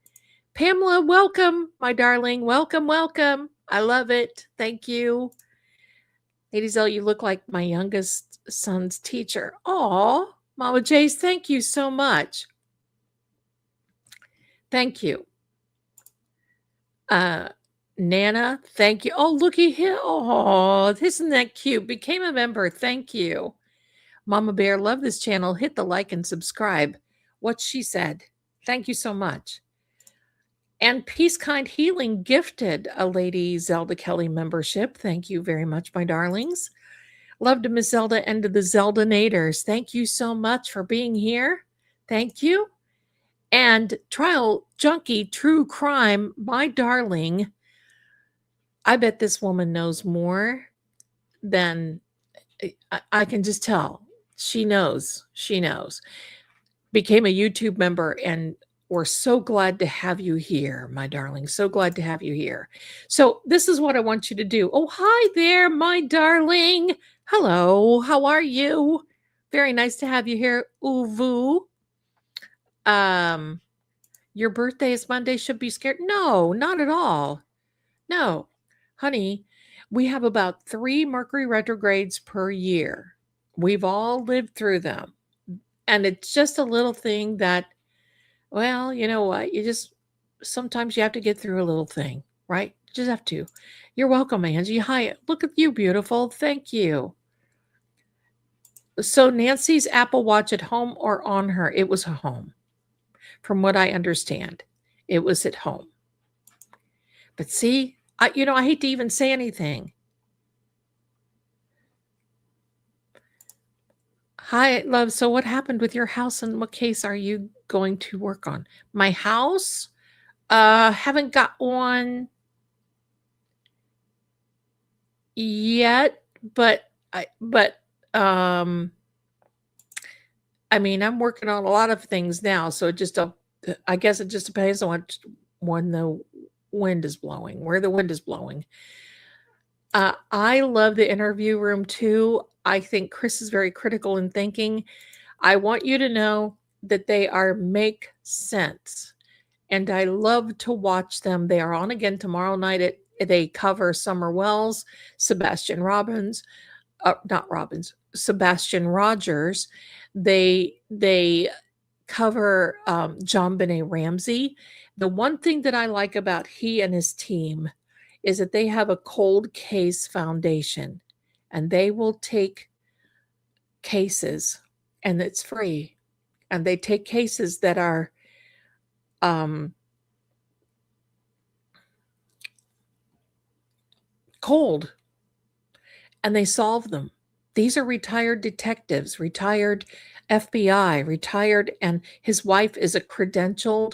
Pamela, welcome, my darling. Welcome, welcome. I love it. Thank you. Lady Zell, you look like my youngest son's teacher. Aw, Mama Jace, thank you so much. Thank you. Nana, thank you. Oh, looky here. Oh, isn't that cute? Became a member. Thank you. Mama Bear, love this channel. Hit the like and subscribe. What she said. Thank you so much. And Peace Kind Healing gifted a Lady Zelda Kelly membership. Thank you very much, my darlings. Love to Miss Zelda and to the Zeldanators. Thank you so much for being here. Thank you. And Trial Junkie True Crime, my darling. I bet this woman knows more than I can just tell. She knows. She knows. Became a YouTube member, and we're so glad to have you here, my darling. So glad to have you here. So this is what I want you to do. Oh, hi there, my darling. Hello. How are you? Very nice to have you here. Uvu. Your birthday is Monday. Should be scared. No, not at all. No, honey, we have about 3 Mercury retrogrades per year. We've all lived through them. And it's just a little thing that, well, you know what? Sometimes you have to get through a little thing, right? You just have to. You're welcome, Angie. Hi. Look at you, beautiful. Thank you. So Nancy's Apple Watch at home or on her? It was home. From what I understand, it was at home. But see, I hate to even say anything. Hi, love. So what happened with your house and what case are you going to work on? My house? Haven't got one yet, but I mean, I'm working on a lot of things now, so I guess it just depends on when the wind is blowing, where the wind is blowing. I love the interview room too. I think Chris is very critical in thinking. I want you to know that they make sense. And I love to watch them. They are on again tomorrow night. They cover Summer Wells, Sebastian Robbins, not Robbins, Sebastian Rogers. They cover John Benet Ramsey. The one thing that I like about he and his team is that they have a cold case foundation, and they will take cases, and it's free. And they take cases that are cold, and they solve them. These are retired detectives, retired FBI, retired, and his wife is a credentialed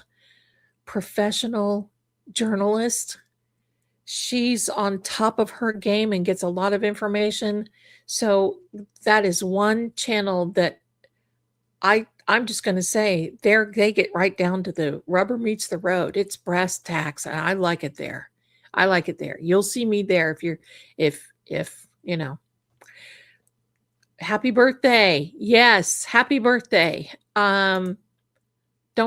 professional journalist. She's on top of her game and gets a lot of information. So that is one channel that I'm just going to say they get right down to the rubber meets the road. It's brass tacks, and I like it there. I like it there. You'll see me there if you know. Happy birthday. Yes, happy birthday. Don't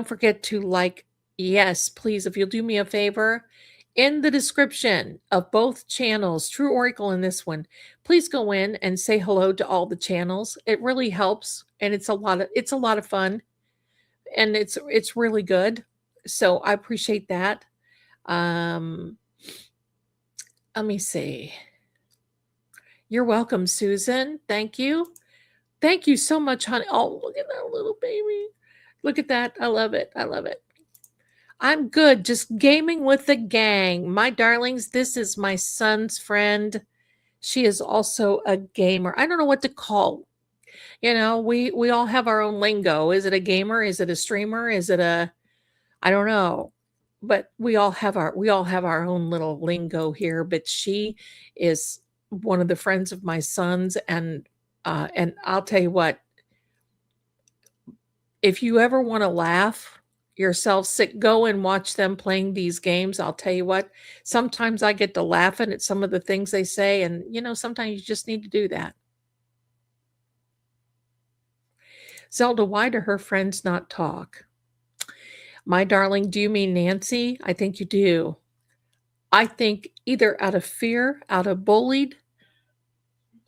forget to like, yes, please, if you'll do me a favor, in the description of both channels, True Oracle and this one, please go in and say hello to all the channels. It really helps, and it's a lot of fun, and it's really good. So I appreciate that. Let me see. You're welcome, Susan. Thank you. Thank you so much, honey. Oh, look at that little baby. Look at that. I love it. I love it. I'm good. Just gaming with the gang. My darlings, this is my son's friend. She is also a gamer. I don't know what to call. We all have our own lingo. Is it a gamer? Is it a streamer? Is it I don't know. But we all have our own little lingo here, but she is one of the friends of my son's, and I'll tell you what, if you ever want to laugh yourself sick, go and watch them playing these games. I'll tell you what, sometimes I get to laughing at some of the things they say, and sometimes you just need to do that. Zelda, why do her friends not talk? My darling, do you mean Nancy? I think you do. I think either out of fear, out of bullied,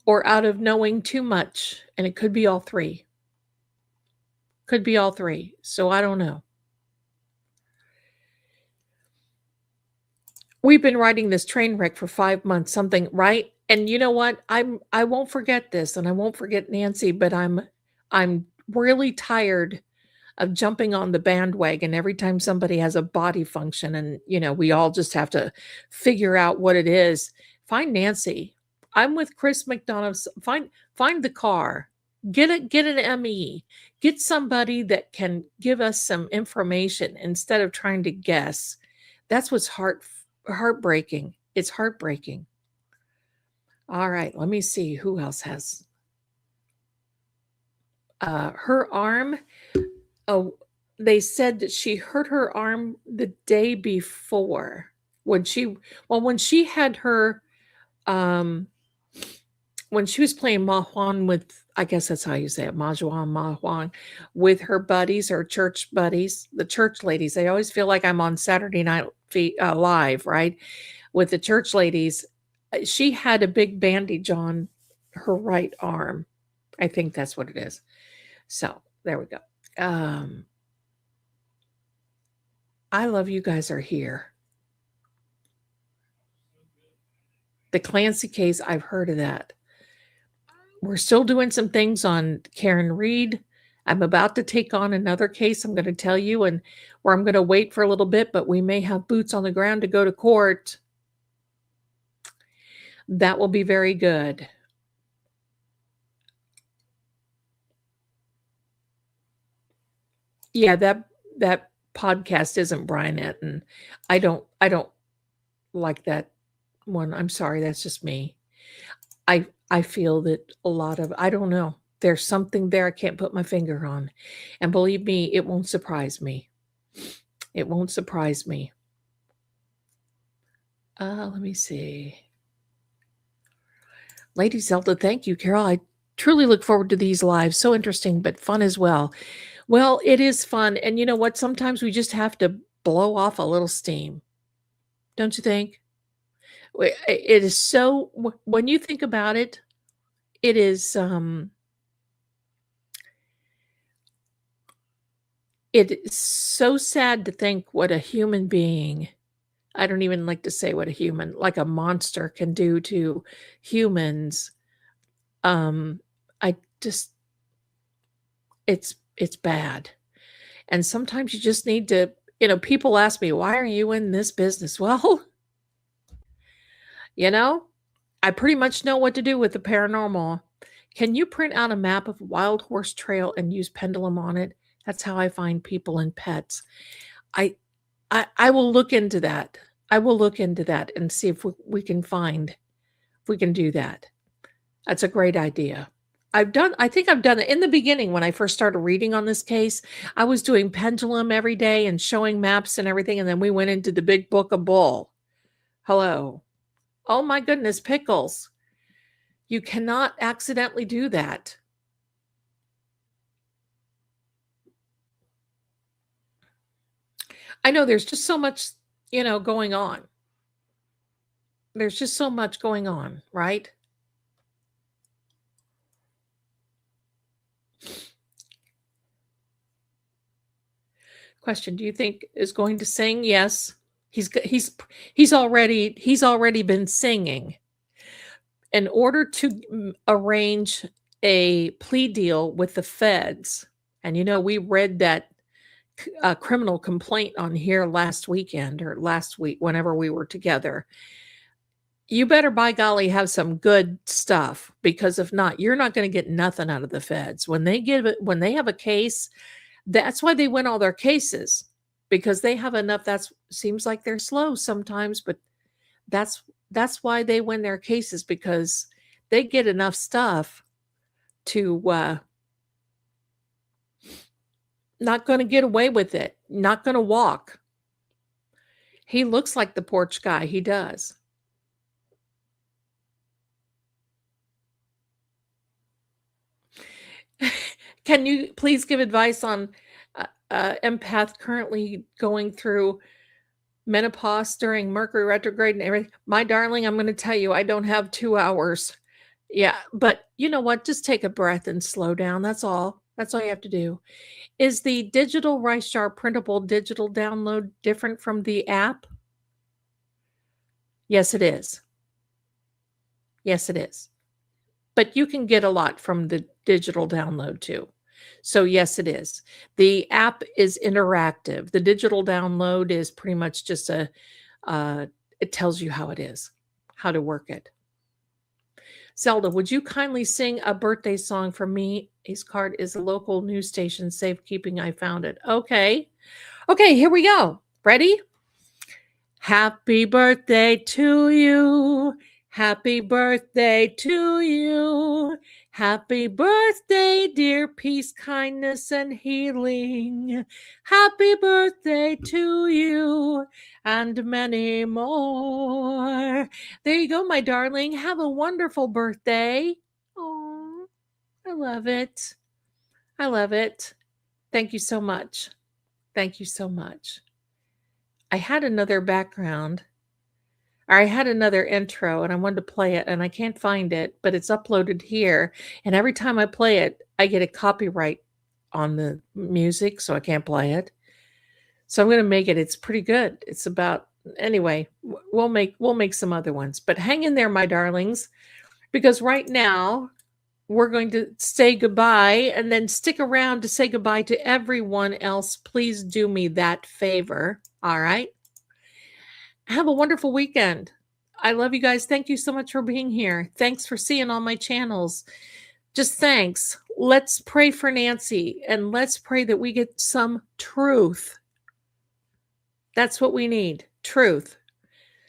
or out of knowing too much. And it could be all three. Could be all three. So I don't know. We've been riding this train wreck for 5 months, something, right? And you know what? I won't forget this, and I won't forget Nancy, but I'm really tired of jumping on the bandwagon every time somebody has a body function, and we all just have to figure out what it is. Find Nancy. I'm with Chris McDonough's. Find the car. Get an ME. Get somebody that can give us some information instead of trying to guess. That's what's heartbreaking. It's heartbreaking. All right, let me see who else has her arm. Oh, they said that she hurt her arm the day before when she had her um when she was playing Mahjong with, I guess that's how you say it, Mahjong, with her buddies, her church buddies, the church ladies. They always feel like I'm on Saturday Night Live, right? With the church ladies. She had a big bandage on her right arm. I think that's what it is. So there we go. I love you guys are here. The Clancy case, I've heard of that. We're still doing some things on Karen Reed. I'm about to take on another case I'm going to tell you, and where I'm going to wait for a little bit, but we may have boots on the ground to go to court. That will be very good. Yeah, that podcast isn't Brianette, and I don't like that one. I'm sorry, that's just me. I feel that a lot of, I don't know. There's something there I can't put my finger on. And believe me, it won't surprise me. It won't surprise me. Let me see. Lady Zelda, thank you, Carol. I truly look forward to these lives. So interesting, but fun as well. Well, it is fun. And you know what? Sometimes we just have to blow off a little steam. Don't you think? It is so, when you think about it, it is, it is so sad to think what a human being, I don't even like to say what a human, like a monster can do to humans. I just, it's bad. And sometimes you just need to, people ask me, why are you in this business? Well, I pretty much know what to do with the paranormal. Can you print out a map of Wild Horse Trail and use pendulum on it? That's how I find people and pets. I I will look into that. I will look into that and see if we can find, if we can do that. That's a great idea. I think I've done it in the beginning when I first started reading on this case. I was doing pendulum every day and showing maps and everything. And then we went into the big book of bull. Hello. Oh my goodness, pickles. You cannot accidentally do that. I know there's just so much, going on. There's just so much going on, right? Question, do you think is going to sing? Yes. He's already been singing. In order to arrange a plea deal with the feds, and we read that criminal complaint on here last weekend or last week, whenever we were together. You better, by golly, have some good stuff, because if not, you're not going to get nothing out of the feds. When they have a case, that's why they win all their cases, because they have enough. That seems like they're slow sometimes, but that's why they win their cases, because they get enough stuff to not going to get away with it, not going to walk. He looks like the porch guy. He does. Can you please give advice on empath currently going through menopause during Mercury retrograde and everything? My darling, I'm going to tell you, I don't have 2 hours. Yeah, but you know what? Just take a breath and slow down. That's all. That's all you have to do. Is the digital Rice Jar printable digital download different from the app? Yes, it is. Yes, it is. But you can get a lot from the digital download too. So yes, it is. The app is interactive. The digital download is pretty much just it tells you how it is, how to work it. Zelda, would you kindly sing a birthday song for me? Ace card is a local news station, safekeeping. I found it. Okay. Okay, here we go. Ready? Happy birthday to you. Happy birthday to you. Happy birthday, dear peace, kindness, and healing. Happy birthday to you and many more. There you go, my darling. Have a wonderful birthday. Oh, I love it. I love it. Thank you so much. Thank you so much. I had another background, or I had another intro, and I wanted to play it, and I can't find it, but it's uploaded here. And every time I play it, I get a copyright on the music, so I can't play it. So I'm going to make it. It's pretty good. It's about anyway. We'll make some other ones, but hang in there, my darlings, because right now we're going to say goodbye, and then stick around to say goodbye to everyone else. Please do me that favor. All right. Have a wonderful weekend. I love you guys. Thank you so much for being here. Thanks for seeing all my channels. Just thanks. Let's pray for Nancy, and let's pray that we get some truth. That's what we need. Truth.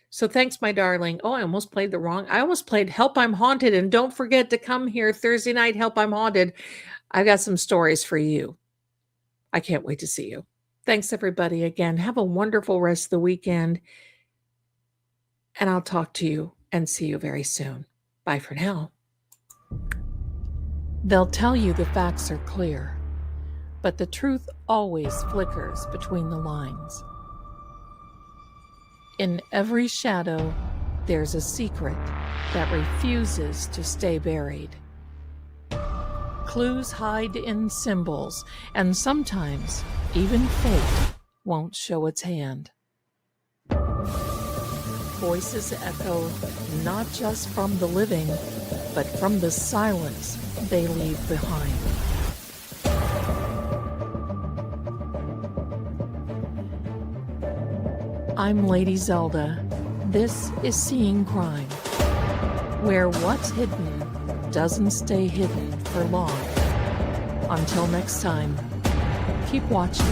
So thanks, my darling. Oh, I almost played Help I'm Haunted. And don't forget to come here Thursday night, Help I'm Haunted. I've got some stories for you. I can't wait to see you. Thanks, everybody. Again, have a wonderful rest of the weekend. And I'll talk to you and see you very soon. Bye for now. They'll tell you the facts are clear, but the truth always flickers between the lines. In every shadow, there's a secret that refuses to stay buried. Clues hide in symbols, and sometimes even fate won't show its hand. Voices echo not just from the living, but from the silence they leave behind. I'm Lady Zelda. This is Seeing Crime, where what's hidden doesn't stay hidden for long. Until next time, keep watching.